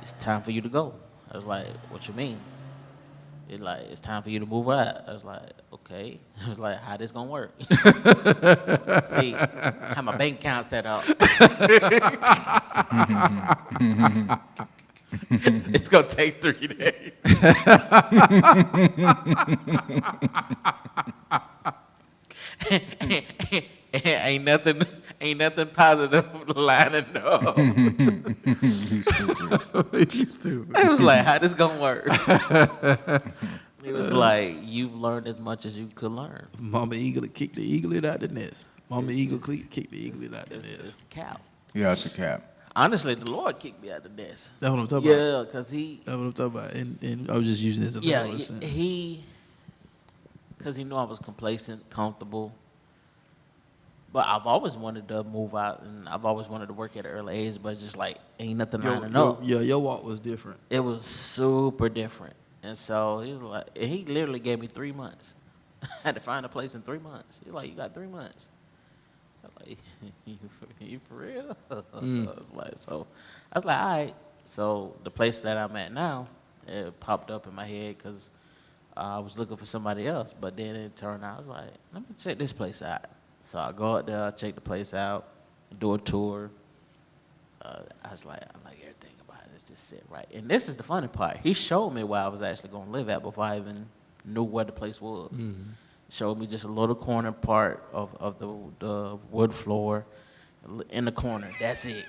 it's time for you to go. I was like, what you mean? It's time for you to move out. I was like, okay. I was like, how this gonna work? See, how my bank account set up. It's gonna take 3 days. ain't nothing positive lining up. You stupid. I was like, how this gonna work? It was like, you've learned as much as you could learn. Mama Eagle kicked the eaglet out the nest. Mama Eagle kicked the eaglet out the nest. It's a cap. Yeah, it's a cap. Honestly, the Lord kicked me out the nest. That's what I'm talking about. Yeah, because he... That's what I'm talking about. And I was just using this as a because he knew I was complacent, comfortable. But I've always wanted to move out, and I've always wanted to work at an early age, but just like, ain't nothing lining up. Yeah, your walk was different. It was super different. And so he was like, and he literally gave me 3 months. I had to find a place in 3 months. He's like, you got 3 months. I was like, you for real? I was like, all right. So the place that I'm at now, it popped up in my head because I was looking for somebody else. But then it turned out, I was like, let me check this place out. So I go out there, check the place out, do a tour. I was like, I like everything about it. It's just sit right. And this is the funny part. He showed me where I was actually going to live at before I even knew where the place was. Mm-hmm. Showed me just a little corner part of the wood floor in the corner. That's it.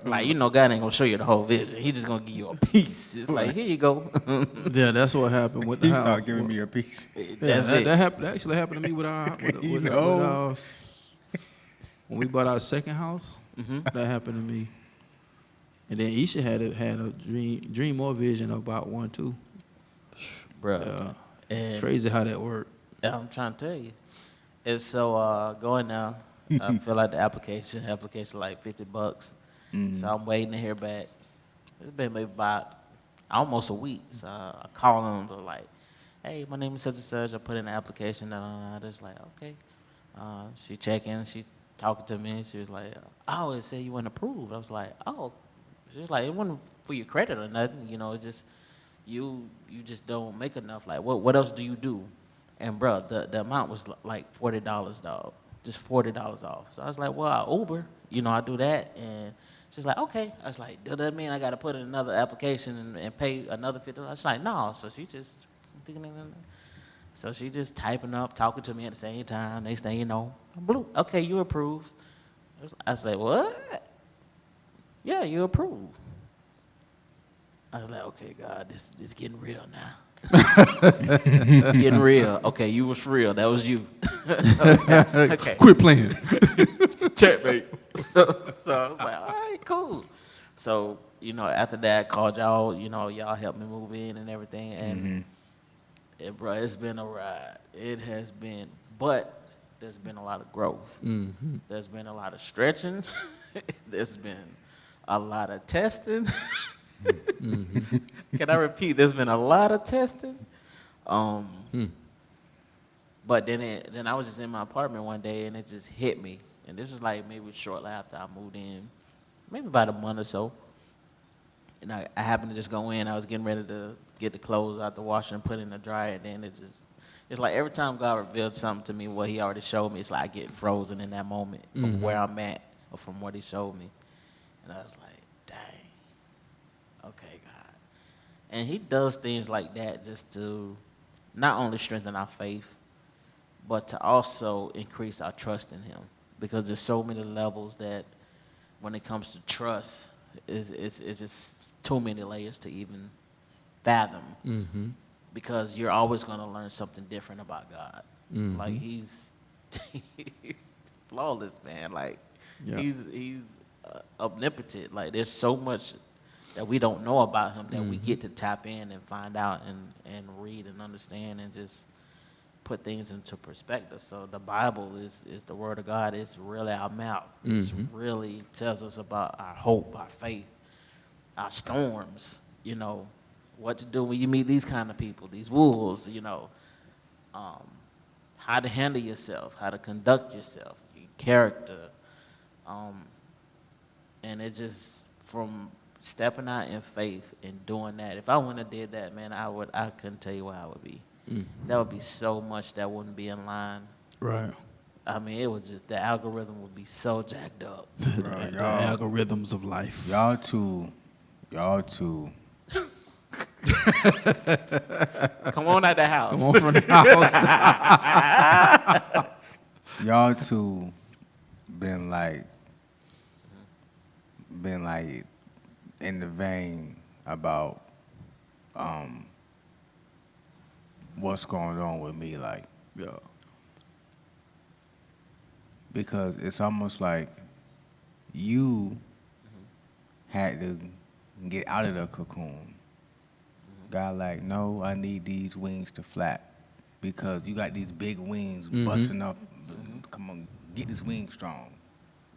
Like, God ain't going to show you the whole vision. He just going to give you a piece. It's like, here you go. Yeah, that's what happened with the house. He started giving me a piece. That's it. That actually happened to me with our when we bought our second house. Mm-hmm. That happened to me. And then Isha had a dream or vision about one too. Bro, it's crazy how that worked. I'm trying to tell you. And so going now, I fill out the application like $50. Mm-hmm. So I'm waiting to hear back. It's been maybe about almost a week. So I call them, they're like, hey, my name is such and such. I put in the application. I just like, okay. She checking, she talking to me. She was like, oh, it said you weren't approved. I was like, oh. She was like, it wasn't for your credit or nothing. It just, you just don't make enough. Like, what else do you do? And, bro, the amount was like $40, dog. Just $40 off. So I was like, well, I Uber. I do that. And she's like, okay. I was like, does that mean I got to put in another application and pay another $50? I was like, no. So she just, So she just typing up, talking to me at the same time. Next thing you know, blue. Okay, you approve. I said, what? Yeah, you approve. I was like, okay, God, this getting real now. It's getting real. Okay, you was real. That was you. Okay. Quit playing. Checkmate. So I was like, all right, cool. So, after that, I called y'all, y'all helped me move in and everything. And, bro, it's been a ride. It has been, but there's been a lot of growth. Mm-hmm. There's been a lot of stretching. There's been a lot of testing. Mm-hmm. Can I repeat? There's been a lot of testing. But then I was just in my apartment one day and it just hit me. And this was like maybe shortly after I moved in, maybe about a month or so. And I happened to just go in. I was getting ready to get the clothes out the washer and put in the dryer. And then it's like every time God revealed something to me, what he already showed me, it's like I get frozen in that moment of where I'm at or from what he showed me. And I was like, dang, okay, God. And he does things like that just to not only strengthen our faith, but to also increase our trust in him. Because there's so many levels that when it comes to trust, it's just too many layers to even fathom. Mm-hmm. Because you're always going to learn something different about God. Mm-hmm. Like he's flawless, man. Like he's omnipotent. Like there's so much that we don't know about him that we get to tap in and find out and read and understand and just put things into perspective. So the Bible is the word of God. It's really our mouth. It really tells us about our hope, our faith, our storms, what to do when you meet these kind of people, these wolves, how to handle yourself, how to conduct yourself, your character. And it just, from stepping out in faith and doing that, if I wouldn't have did that, man, I couldn't tell you where I would be. That would be so much that wouldn't be in line. Right. I mean, it would just, the algorithm would be so jacked up. The algorithms of life. Y'all two. Come on out the house. Come on from the house. Y'all two been like in the vein about what's going on with me, like, because it's almost like you had to get out of the cocoon. God like, no, I need these wings to flap because you got these big wings busting up. Come on, get these wings strong.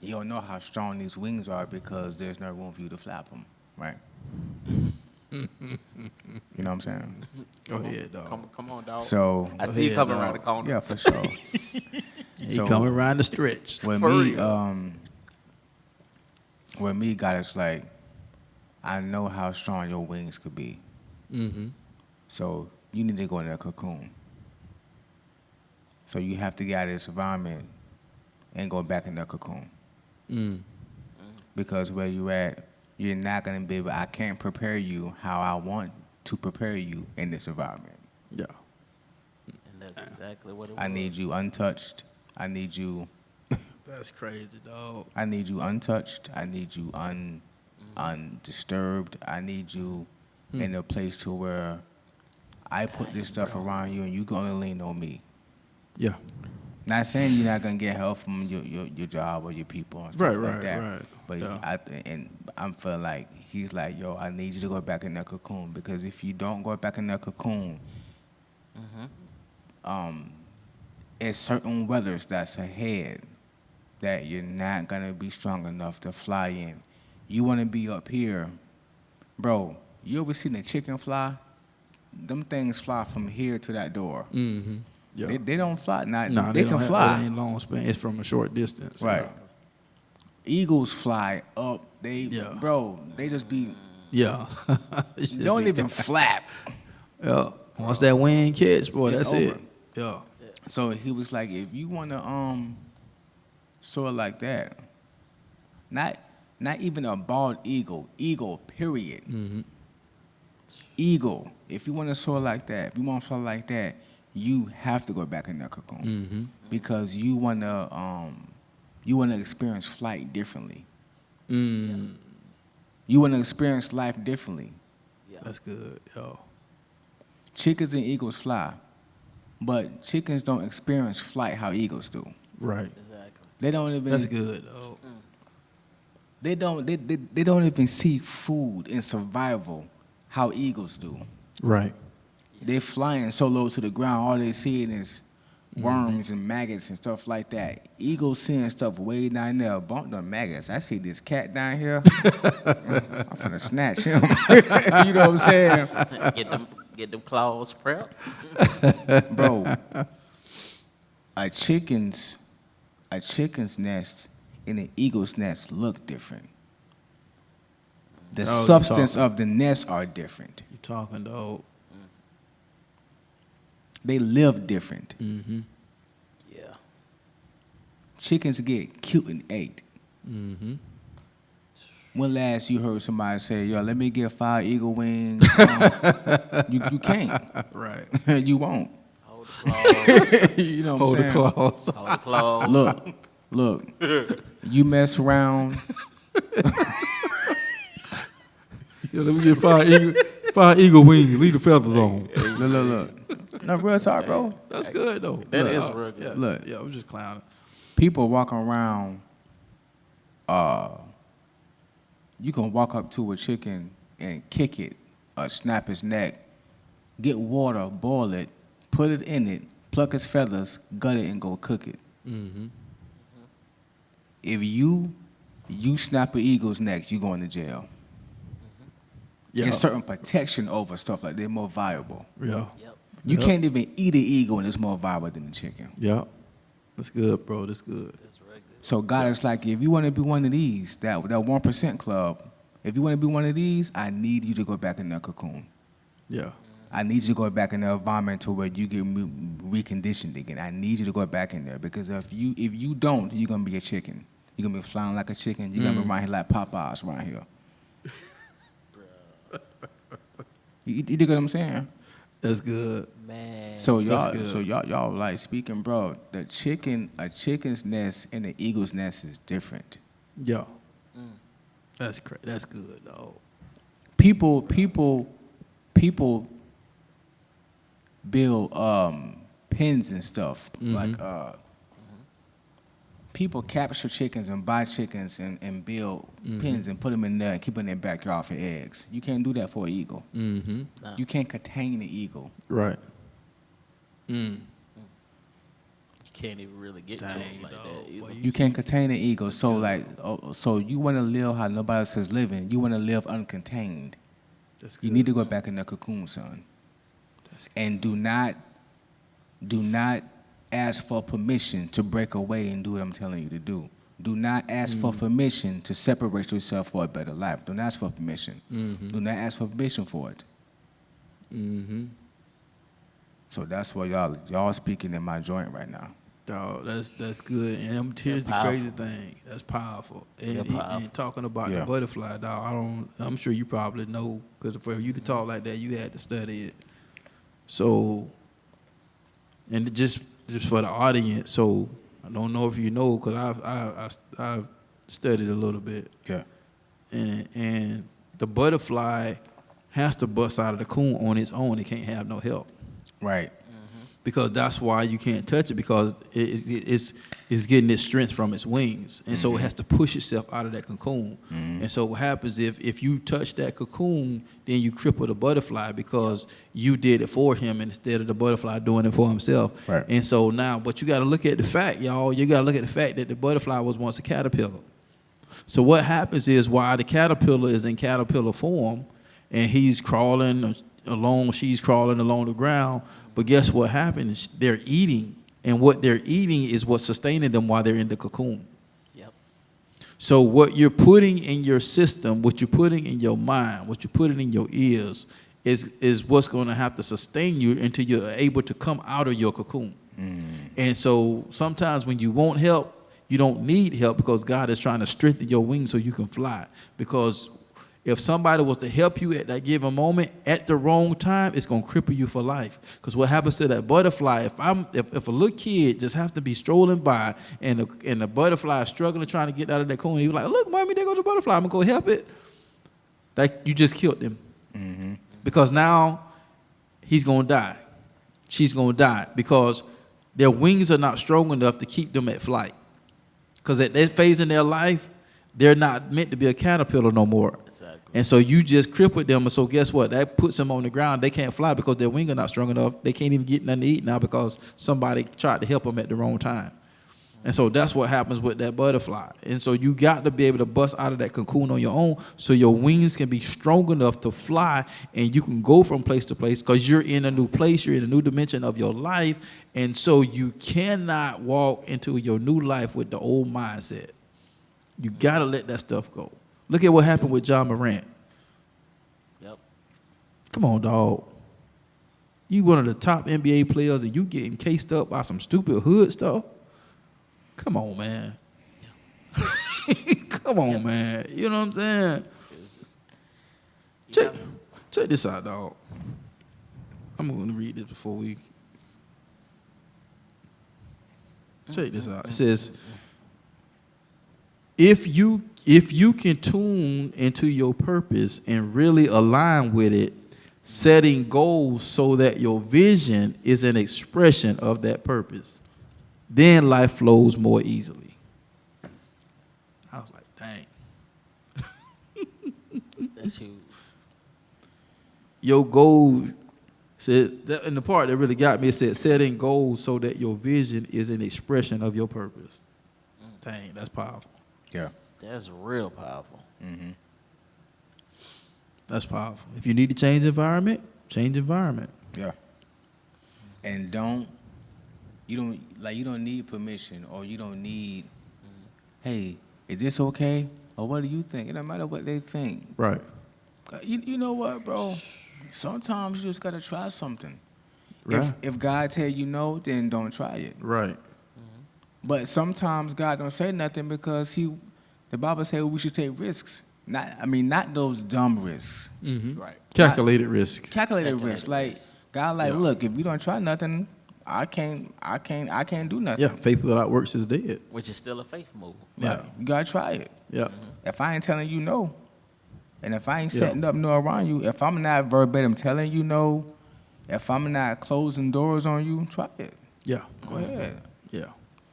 You don't know how strong these wings are because there's no room for you to flap them, right? You know what I'm saying? Go ahead, dog. Come on, dog. So I see you coming around the corner. yeah, for sure. He coming around the stretch. When me, God is like, I know how strong your wings could be. So you need to go in that cocoon. So you have to get out of this environment and go back in that cocoon. Because where you at, you're not gonna be able. I can't prepare you how I want to prepare you in this environment. Yeah. And that's exactly what it was. I need you untouched. I need you. That's crazy, dog. I need you untouched. I need you undisturbed. I need you in a place to where I put this stuff around you and you gonna lean on me. Yeah. Not saying you're not gonna get help from your job or your people and stuff like that. Right. But I'm feeling like he's like, yo, I need you to go back in that cocoon because if you don't go back in that cocoon, it's certain weathers that's ahead that you're not gonna be strong enough to fly in. You wanna be up here, bro. You ever seen a chicken fly? Them things fly from here to that door. Yeah. They don't fly. They can fly. It ain't long span. It's from a short distance. Right. Eagles fly up. Bro, they just be. Yeah. Don't even flap. Yeah. Once that wing catch, boy, It's that's over. it. Yeah. So he was like, if you wanna soar like that, not even a bald eagle, period. Eagle. If you wanna soar like that, if you wanna fly like that, you have to go back in that cocoon Mm-hmm. because you wanna experience flight differently. Mm. You wanna experience life differently. That's good, yo. Chickens and eagles fly, but chickens don't experience flight how eagles do. Right. Exactly. They don't even. That's good, though. They don't even see food and survival how eagles do. Right. They're flying so low to the ground, all they seeing is worms and maggots and stuff like that. Eagles seeing stuff way down there. Bump the maggots. I see this cat down here. I'm finna snatch him. You know what I'm saying? Get them claws prepped. Bro, a chicken's nest and an eagle's nest look different. The you substance talking. of the nest are different. You talking, though. They live different. Mm-hmm. Yeah. Chickens get killed and ate. Mm-hmm. When last you heard somebody say, yo, let me get 5 eagle wings? You can't. Right. You won't. Hold the claws. You know what Hold I'm the saying? claws. Hold the claws. Look. You mess around. Yeah, let me get 5 eagle wings. Leave the feathers on. Look. No, real talk, bro. That's good, though. That is Yeah. real good. Yeah. Look. Yeah, I'm just clowning. People walking around, you can walk up to a chicken and kick it, or snap its neck, get water, boil it, put it in it, pluck its feathers, gut it, and go cook it. Mm-hmm. If you snap an eagle's neck, you going to jail. Yeah. And certain protection over stuff like they're more viable. Yeah. Yep. You Yep. can't even eat an eagle and it's more viable than a chicken. Yeah. That's good, bro. That's good. That's regular. So God is like, if you want to be one of these, that 1% club, if you want to be one of these, I need you to go back in that cocoon. Yeah. I need you to go back in the environment to where you get reconditioned again. I need you to go back in there because if you don't, you're gonna be a chicken. You're gonna be flying like a chicken. You're gonna be around here like Popeyes around here. You dig what I'm saying? That's good. Man. So That's good. y'all like speaking, bro. A chicken's nest and the eagle's nest is different. Yeah. That's great. That's good, dog. People build pens and stuff. Like people capture chickens and buy chickens and build pens and put them in there and keep them in their backyard for eggs. You can't do that for an eagle. Mm-hmm. You can't contain the eagle. Right. You can't even really get to Dang, them like dog. that either. Boy, You can't contain the eagle. So so you want to live how nobody else is living. You want to live uncontained. That's good. You need to go back in the cocoon, son. That's good. And do not ask for permission to break away and do what I'm telling you to do. Do not ask for permission to separate yourself for a better life. Don't ask for permission. Do not ask for permission for it. Mm-hmm. So that's why y'all speaking in my joint right now. Dog, that's good. And here's the powerful. crazy thing. That's powerful. And, They're powerful. and talking about Yeah. the butterfly, dog, I'm sure you probably know, because for you to talk like that, you had to study it. So, and just for the audience, so I don't know if you know, because I've studied a little bit. Yeah. And the butterfly has to bust out of the cocoon on its own. It can't have no help. Right. Because that's why you can't touch it, because it's getting its strength from its wings. And so it has to push itself out of that cocoon. And so what happens if you touch that cocoon, then you cripple the butterfly because you did it for him instead of the butterfly doing it for himself. Right. And so now, but you got to look at the fact, y'all. You got to look at the fact that the butterfly was once a caterpillar. So what happens is while the caterpillar is in caterpillar form and he's crawling along, she's crawling along the ground, but guess what happens? They're eating, and what they're eating is what's sustaining them while they're in the cocoon. Yep. So what you're putting in your system, what you're putting in your mind, what you're putting in your ears is what's going to have to sustain you until you're able to come out of your cocoon. And so sometimes when you want help, you don't need help because God is trying to strengthen your wings so you can fly. Because if somebody was to help you at that given moment at the wrong time, it's gonna cripple you for life. Because what happens to that butterfly? If a little kid just has to be strolling by and the butterfly is struggling trying to get out of that cone, he's like, look, mommy, there goes the butterfly. I'm gonna go help it. Like you just killed him. Mm-hmm. Because now he's gonna die. She's gonna die because their wings are not strong enough to keep them at flight. Because at that phase in their life, they're not meant to be a caterpillar no more. Exactly. And so you just crippled them. And so guess what? That puts them on the ground. They can't fly because their wings are not strong enough. They can't even get nothing to eat now because somebody tried to help them at the wrong time. And so that's what happens with that butterfly. And so you got to be able to bust out of that cocoon on your own so your wings can be strong enough to fly and you can go from place to place because you're in a new place, you're in a new dimension of your life. And so you cannot walk into your new life with the old mindset. You got to let that stuff go. Look at what happened with John Morant. Yep. Come on, dog. You one of the top NBA players and you getting cased up by some stupid hood stuff? Come on, man. Come on, man. You know what I'm saying? Check this out, dog. I'm going to read this before we... Check this out. It says, if you can tune into your purpose and really align with it, setting goals so that your vision is an expression of that purpose, then life flows more easily. I was like, dang. That's huge. Your goal said, and the part that really got me, it said, setting goals so that your vision is an expression of your purpose. Dang, that's powerful. Yeah. That's real powerful. Mm-hmm. That's powerful. If you need to change environment, change environment. Yeah. And you don't need permission, or you don't need, hey, is this okay? Or what do you think? It don't matter what they think. Right. You know what, bro? Sometimes you just gotta try something. Right. If God tell you no, then don't try it. Right. But sometimes God don't say nothing because the Bible says we should take risks. Not those dumb risks. Mm-hmm. Right. Calculated risk. Calculated risk. Like God, look, if you don't try nothing, I can't do nothing. Yeah, faith without works is dead. Which is still a faith move. Yeah. You gotta try it. Yeah. If I ain't telling you no, and if I ain't setting up no around you, if I'm not verbatim telling you no, if I'm not closing doors on you, try it. Yeah. Go ahead. Yeah.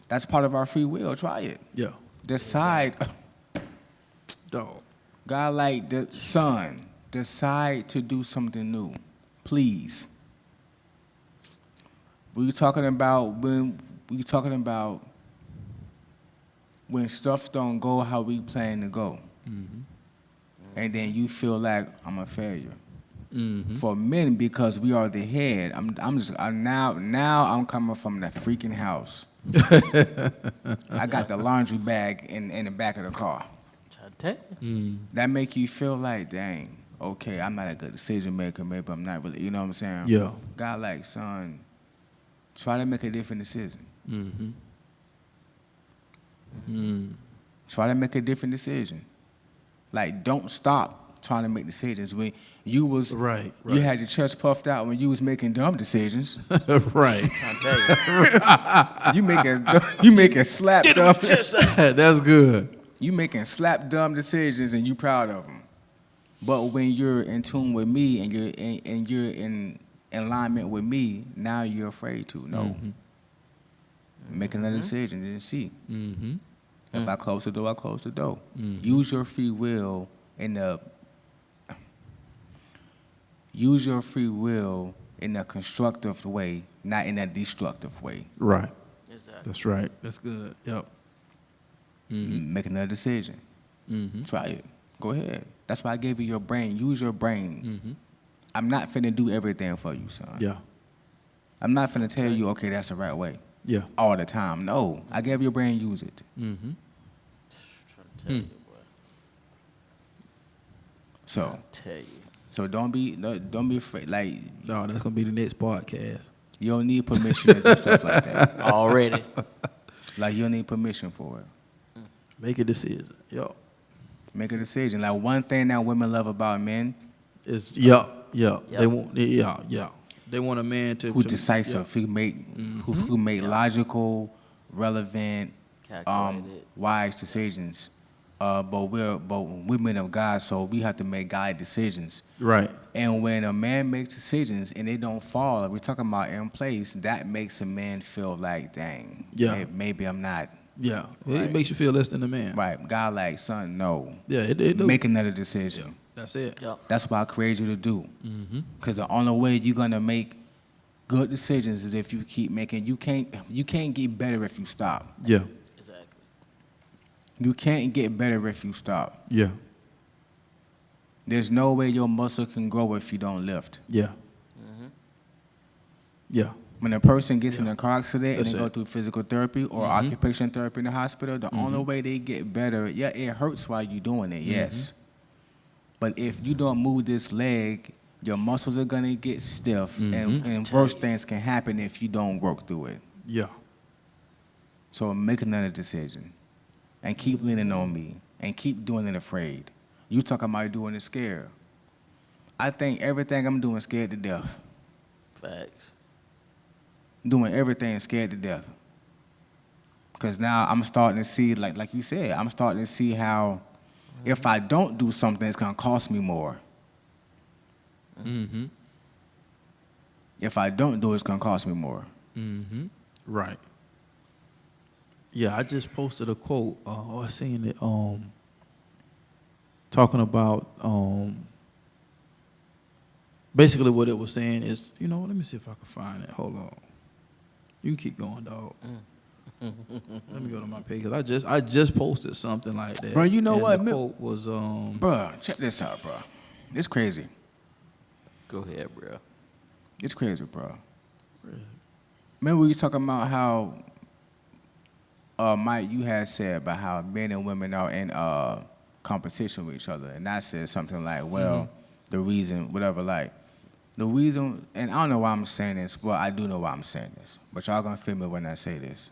That's part of our free will. Try it. Yeah. Decide. Dog. God, like the son, decide to do something new, please. We were talking about when stuff don't go how we plan to go, and then you feel like I'm a failure. Mm-hmm. For men, because we are the head. Now I'm coming from that freaking house. I got the laundry bag in the back of the car. That make you feel like, dang, okay, I'm not a good decision maker. Maybe I'm not really, you know what I'm saying? Yeah. God, like, son, try to make a different decision. Mm-hmm. Mm. Try to make a different decision. Like, don't stop trying to make decisions. When you was, right. You had your chest puffed out when you was making dumb decisions. Right. You making slap dumb. That's good. You making slap dumb decisions and you proud of them. But when you're in tune with me and you're in alignment with me, now you're afraid to. No. Mm-hmm. Make another decision and see. Mm-hmm. If I close the door, I close the door. Mm-hmm. Use your free will in a constructive way, not in a destructive way. Right. Exactly. That's right. That's good. Yep. Mm-hmm. Make another decision. Mm-hmm. Try it. Go ahead. That's why I gave you your brain. Use your brain. Mm-hmm. I'm not finna do everything for you, son. Yeah. I'm not finna tell you, okay, that's the right way. Yeah. All the time. No. I gave your brain, use it. Mm-hmm. So don't be afraid. Like, no, that's gonna be the next podcast. You don't need permission to do stuff like that. Already. Like, you don't need permission for it. Make a decision. Yo. Make a decision. Like one thing that women love about men Is yeah. Yep. They want They want a man who decisive, who make logical, relevant, Calculated. wise decisions. But women of God, so we have to make God decisions. Right. And when a man makes decisions and they don't fall, like we're talking about in place, that makes a man feel like, dang, maybe I'm not. Yeah. Right. It makes you feel less than a man. Right. God like, son, no. Yeah, it do. Make another decision. That's it. Yep. That's what I created you to do. Because the only way you're gonna make good decisions is if you keep making. You can't get better if you stop. Yeah. Exactly. You can't get better if you stop. Yeah. There's no way your muscle can grow if you don't lift. Yeah. Yeah. When a person gets in a car accident That's and they go it. through physical therapy or occupational therapy in the hospital, the only way they get better, it hurts while you're doing it, yes. But if you don't move this leg, your muscles are gonna get stiff, and worse things can happen if you don't work through it. Yeah. So make another decision, and keep leaning on me, and keep doing it afraid. You talking about doing it scared. I think everything I'm doing scared to death. Facts. Doing everything scared to death. Because now I'm starting to see, like you said, I'm starting to see how if I don't do something, it's going to cost me more. If I don't do it, it's going to cost me more. Right. Yeah, I just posted a quote. I seen it talking about basically what it was saying is, let me see if I can find it. Hold on. You can keep going, dog. Let me go to my page because I just posted something like that. Bro, you know what? The quote was Bro, check this out, bro. It's crazy. Go ahead, bro. It's crazy, bro. Remember we were talking about how Mike, you had said about how men and women are in competition with each other, and I said something like, well, the reason, whatever, like, the reason, and I don't know why I'm saying this, well, I do know why I'm saying this, but y'all gonna feel me when I say this.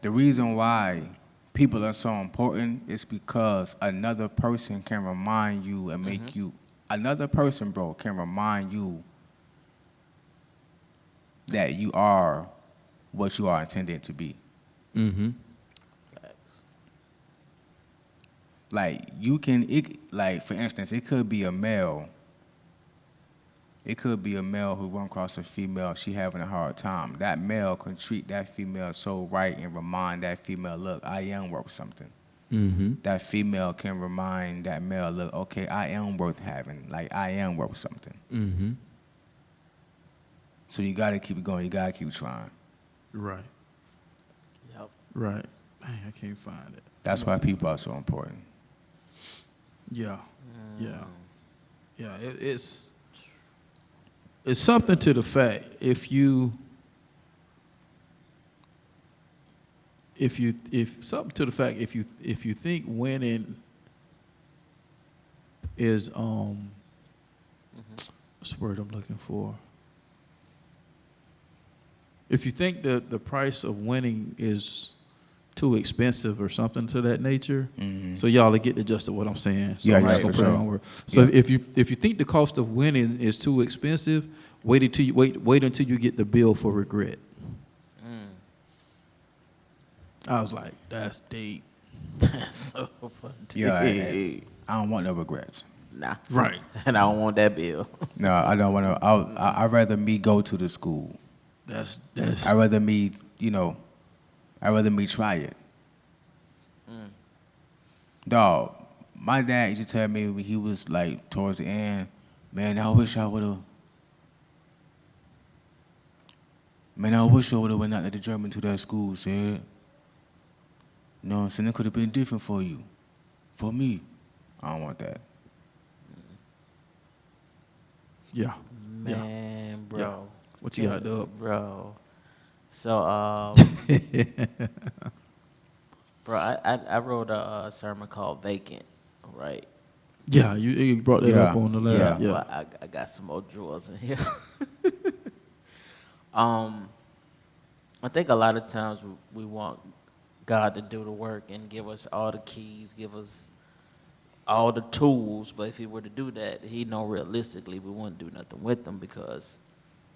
The reason why people are so important is because another person can remind you and make you, another person, bro, can remind you that you are what you are intended to be. Like, you can, like, for instance, it could be a male. It could be a male who run across a female, she having a hard time. That male can treat that female so right and remind that female, look, I am worth something. That female can remind that male, look, okay, I am worth having. Like, I am worth something. So you got to keep going. You got to keep trying. right. Yep. Right. Dang, I can't find it. That's why people are so important. Yeah. Yeah. Yeah. It's something to the fact if you think winning is what's the word I'm looking for? If you think that the price of winning is too expensive or something to that nature, so y'all will get the gist of what I'm saying. So I'm just gonna put it on word. So if you think the cost of winning is too expensive, wait until you get the bill for regret. I was like, that's deep. That's so funny. Yeah, I don't want no regrets. Nah. Right. And I don't want that bill. No, I don't want to. I'd rather me go to the school. That's. I'd rather me, I'd rather me try it. Dog, my dad used to tell me when he was like towards the end, man, I wish I would have went out to the German to that school, said. You know what I'm saying? It could have been different for you. For me. I don't want that. Yeah. Man, bro. Yeah. What you got, Dub? Bro. So, bro, I wrote a sermon called Vacant, right? Yeah, you brought that up on the lab. Yeah. Well, I got some more drawers in here. I think a lot of times we want God to do the work and give us all the keys, give us all the tools, but if he were to do that, he know realistically we wouldn't do nothing with them because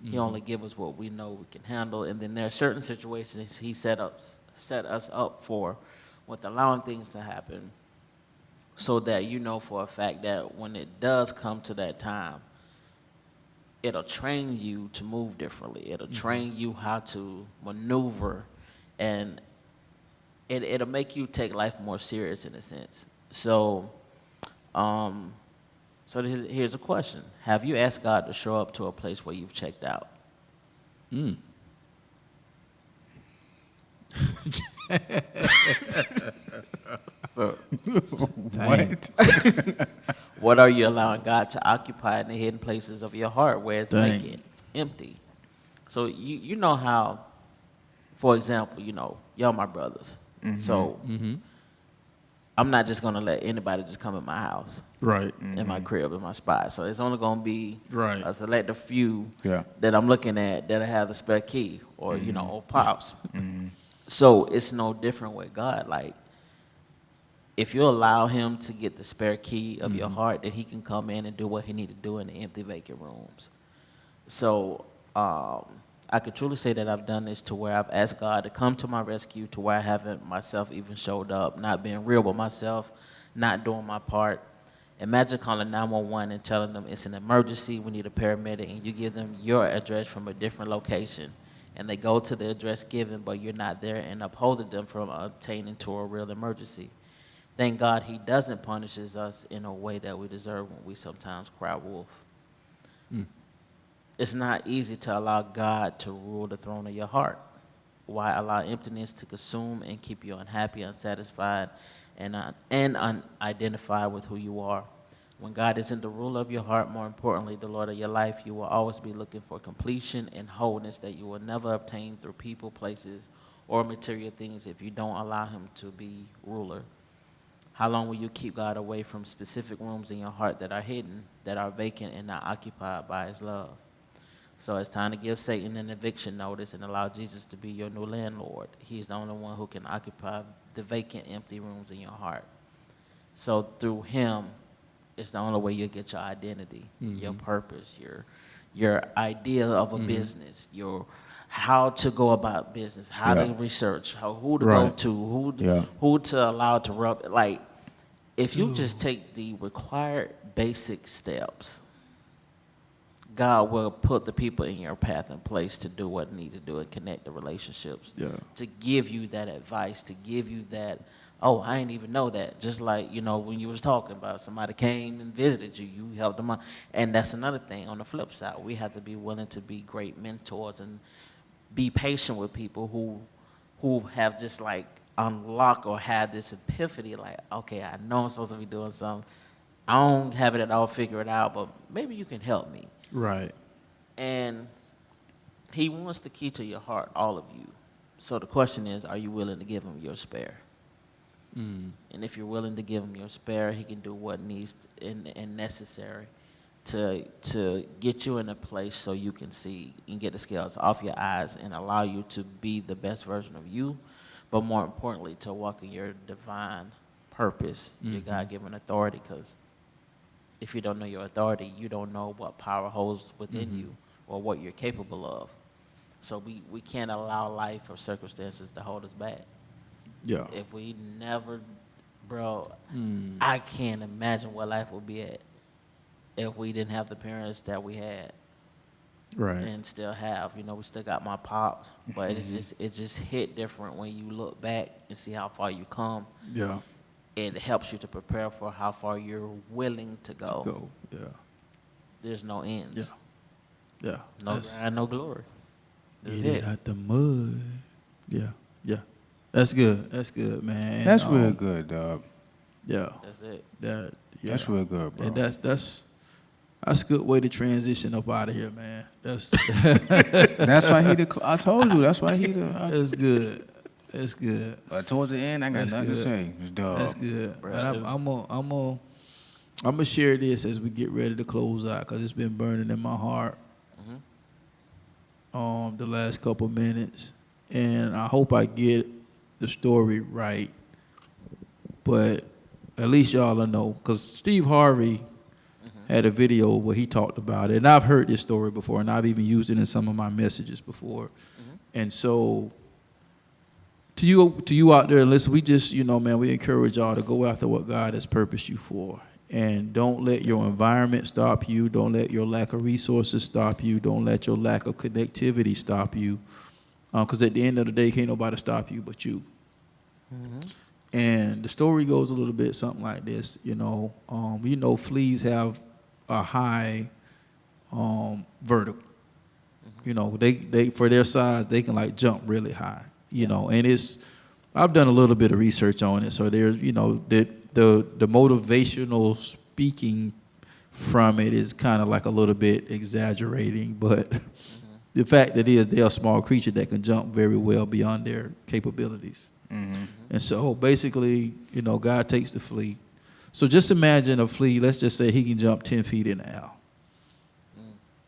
he only give us what we know we can handle. And then there are certain situations he set us up for with allowing things to happen so that you know for a fact that when it does come to that time, it'll train you to move differently. It'll train you how to maneuver, and it'll make you take life more serious in a sense. So, here's a question. Have you asked God to show up to a place where you've checked out? What? What are you allowing God to occupy in the hidden places of your heart where it's vacant, empty? So you know how, for example, y'all my brothers. So I'm not just going to let anybody just come in my house. Right. In my crib, in my spot. So it's only going to be Right. a selective few Yeah. that I'm looking at that have the spare key or, old pops. So it's no different with God. Like, if you allow him to get the spare key of your heart, then he can come in and do what he need to do in the empty, vacant rooms. So I could truly say that I've done this to where I've asked God to come to my rescue to where I haven't myself even showed up, not being real with myself, not doing my part. Imagine calling 911 and telling them it's an emergency, we need a paramedic, and you give them your address from a different location. And they go to the address given, but you're not there, and upholding them from obtaining to a real emergency. Thank God he doesn't punish us in a way that we deserve when we sometimes cry wolf. It's not easy to allow God to rule the throne of your heart. Why allow emptiness to consume and keep you unhappy, unsatisfied, and unidentified with who you are? When God isn't the ruler of your heart, more importantly, the Lord of your life, you will always be looking for completion and wholeness that you will never obtain through people, places, or material things if you don't allow him to be ruler. How long will you keep God away from specific rooms in your heart that are hidden, that are vacant, and not occupied by his love? So it's time to give Satan an eviction notice and allow Jesus to be your new landlord. He's the only one who can occupy the vacant, empty rooms in your heart. So through him, it's the only way you'll get your identity, your purpose, your idea of a business, your how to go about business, how to research, who to go to, who to allow to rub. Like, if you just take the required basic steps, God will put the people in your path in place to do what need to do and connect the relationships. To give you that advice, to give you that, oh, I didn't even know that. Just like, when you was talking about somebody came and visited you, you helped them out. And that's another thing. On the flip side, we have to be willing to be great mentors and be patient with people who have just like unlocked or had this epiphany, like, okay, I know I'm supposed to be doing something. I don't have it at all figured out, but maybe you can help me. Right. And he wants the key to your heart, all of you. So the question is, are you willing to give him your spare? And if you're willing to give him your spare, he can do what needs and necessary to get you in a place so you can see and get the scales off your eyes and allow you to be the best version of you, but more importantly, to walk in your divine purpose, your God-given authority, because if you don't know your authority, you don't know what power holds within you or what you're capable of. So we can't allow life or circumstances to hold us back. Yeah. If we never, bro, I can't imagine what life would be at if we didn't have the parents that we had. Right. And still have. We still got my pops, but it just hit different when you look back and see how far you come. Yeah. It helps you to prepare for how far you're willing to go. Yeah. There's no ends. Yeah. No grind, no glory. That's Get it out the mud. Yeah. That's good, man. That's real good, dog. Yeah. That's it. That's real good, bro. And that's a good way to transition up out of here, man. That's That's why I told you. That's why that's good. That's good. But towards the end, I got nothing to say. It's dog. That's good. Bro, And I'm gonna share this as we get ready to close out because it's been burning in my heart. The last couple minutes, and I hope I get the story right. But at least y'all will know, because Steve Harvey had a video where he talked about it, and I've heard this story before, and I've even used it in some of my messages before. And so, to you out there, and listen, we just, man, we encourage y'all to go after what God has purposed you for. And don't let your environment stop you. Don't let your lack of resources stop you. Don't let your lack of connectivity stop you. Because at the end of the day, can't nobody stop you but you. And the story goes a little bit something like this. Fleas have a high vertical. They for their size, they can like jump really high. And I've done a little bit of research on it. So there's, the motivational speaking from it is kind of like a little bit exaggerating, but the fact that is they're a small creature that can jump very well beyond their capabilities. And so basically, God takes the flea. So just imagine a flea, let's just say he can jump 10 feet in the air.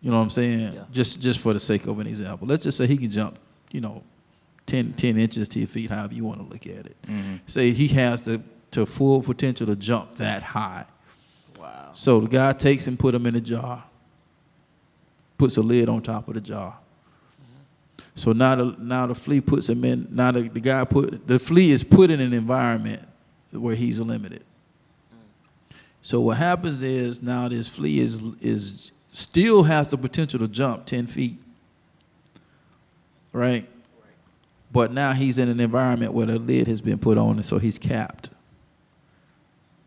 You know what I'm saying? Yeah. Just for the sake of an example. Let's just say he can jump, 10 inches, 10 feet, however you want to look at it. Say he has the full potential to jump that high. Wow. So the guy takes him, put him in a jar, puts a lid on top of the jar. So now the flea puts him in. Now the flea is put in an environment where he's limited. So what happens is now this flea is still has the potential to jump 10 feet, right? But now he's in an environment where the lid has been put on, and so he's capped.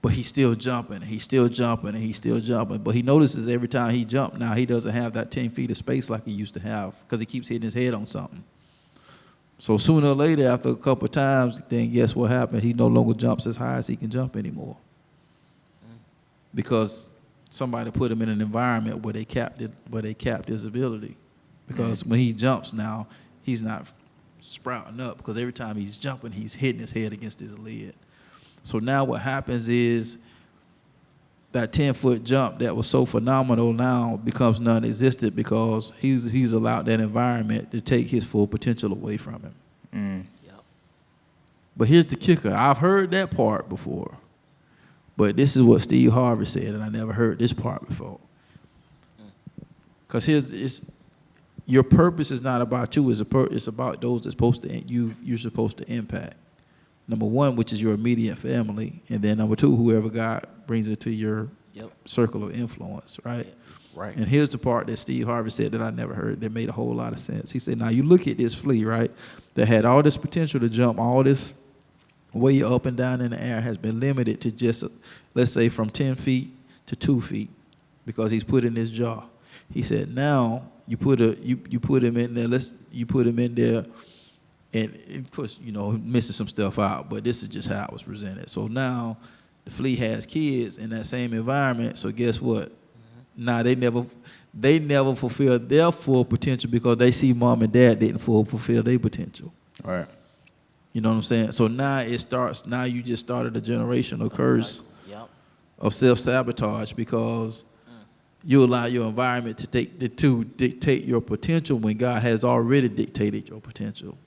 But he's still jumping, he's still jumping, and he's still jumping. But he notices every time he jumps now, he doesn't have that 10 feet of space like he used to have because he keeps hitting his head on something. So sooner or later, after a couple of times, then guess what happened? He no longer jumps as high as he can jump anymore. Because somebody put him in an environment where they capped his ability. Because when he jumps now, he's not sprouting up because every time he's jumping, he's hitting his head against his lid. So now what happens is that 10-foot jump that was so phenomenal now becomes non-existent because he's allowed that environment to take his full potential away from him. Yep. But here's the kicker. I've heard that part before. But this is what Steve Harvey said, and I never heard this part before. Because your purpose is not about you. It's about those you're supposed to impact. Number one, which is your immediate family, and then number two, whoever God brings into your circle of influence, right? Right. And here's the part that Steve Harvey said that I never heard that made a whole lot of sense. He said, now you look at this flea, right, that had all this potential to jump, all this way up and down in the air has been limited to just, let's say, from 10 feet to 2 feet because he's put in this jar. He said, now you put him in there, you put him in there, and of course, missing some stuff out, but this is just how it was presented. So now the flea has kids in that same environment, so guess what? Now they never fulfill their full potential because they see mom and dad didn't fulfill their potential. All right. You know what I'm saying? So now you just started a generational curse of self-sabotage because you allow your environment to dictate your potential when God has already dictated your potential.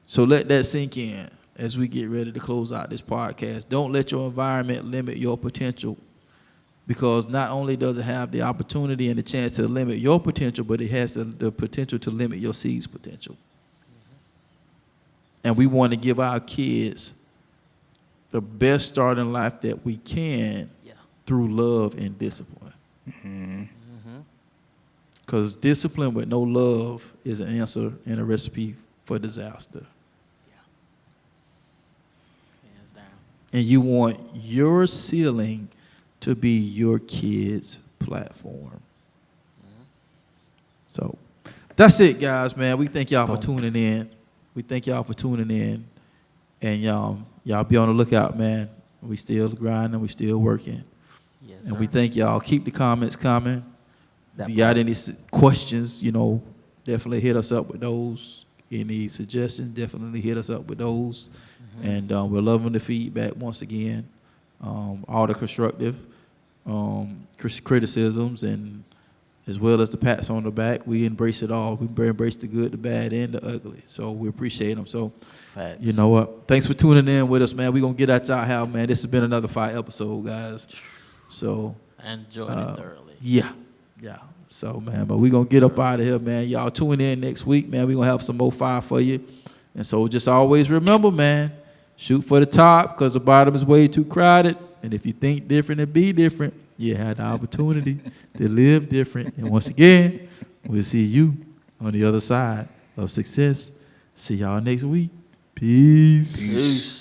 So let that sink in as we get ready to close out this podcast. Don't let your environment limit your potential because not only does it have the opportunity and the chance to limit your potential, but it has the potential to limit your seed's potential. And we want to give our kids the best start in life that we can through love and discipline. Because discipline with no love is an answer and a recipe for disaster. Hands down. And you want your ceiling to be your kids' platform. So that's it, guys, man. We thank y'all for tuning in. And y'all be on the lookout, man. We still grinding. We still working. Yes, and sir. we thank y'all. Keep the comments coming. That If you got part. any questions, definitely hit us up with those. Any suggestions, definitely hit us up with those. And we're loving the feedback once again. All the constructive criticisms and as well as the pats on the back. We embrace it all. We embrace the good, the bad, and the ugly. So we appreciate them. So, Facts. you know what? Thanks for tuning in with us, man. We're going to get out y'all house, man. This has been another fire episode, guys. So, I enjoyed it thoroughly. yeah. So, man, but we're going to get up out of here, man. Y'all tune in next week, man. We're going to have some more fire for you. And so just always remember, man, shoot for the top because the bottom is way too crowded. And if you think different and be different, you had the opportunity to live different. And once again, we'll see you on the other side of success. See y'all next week. Peace.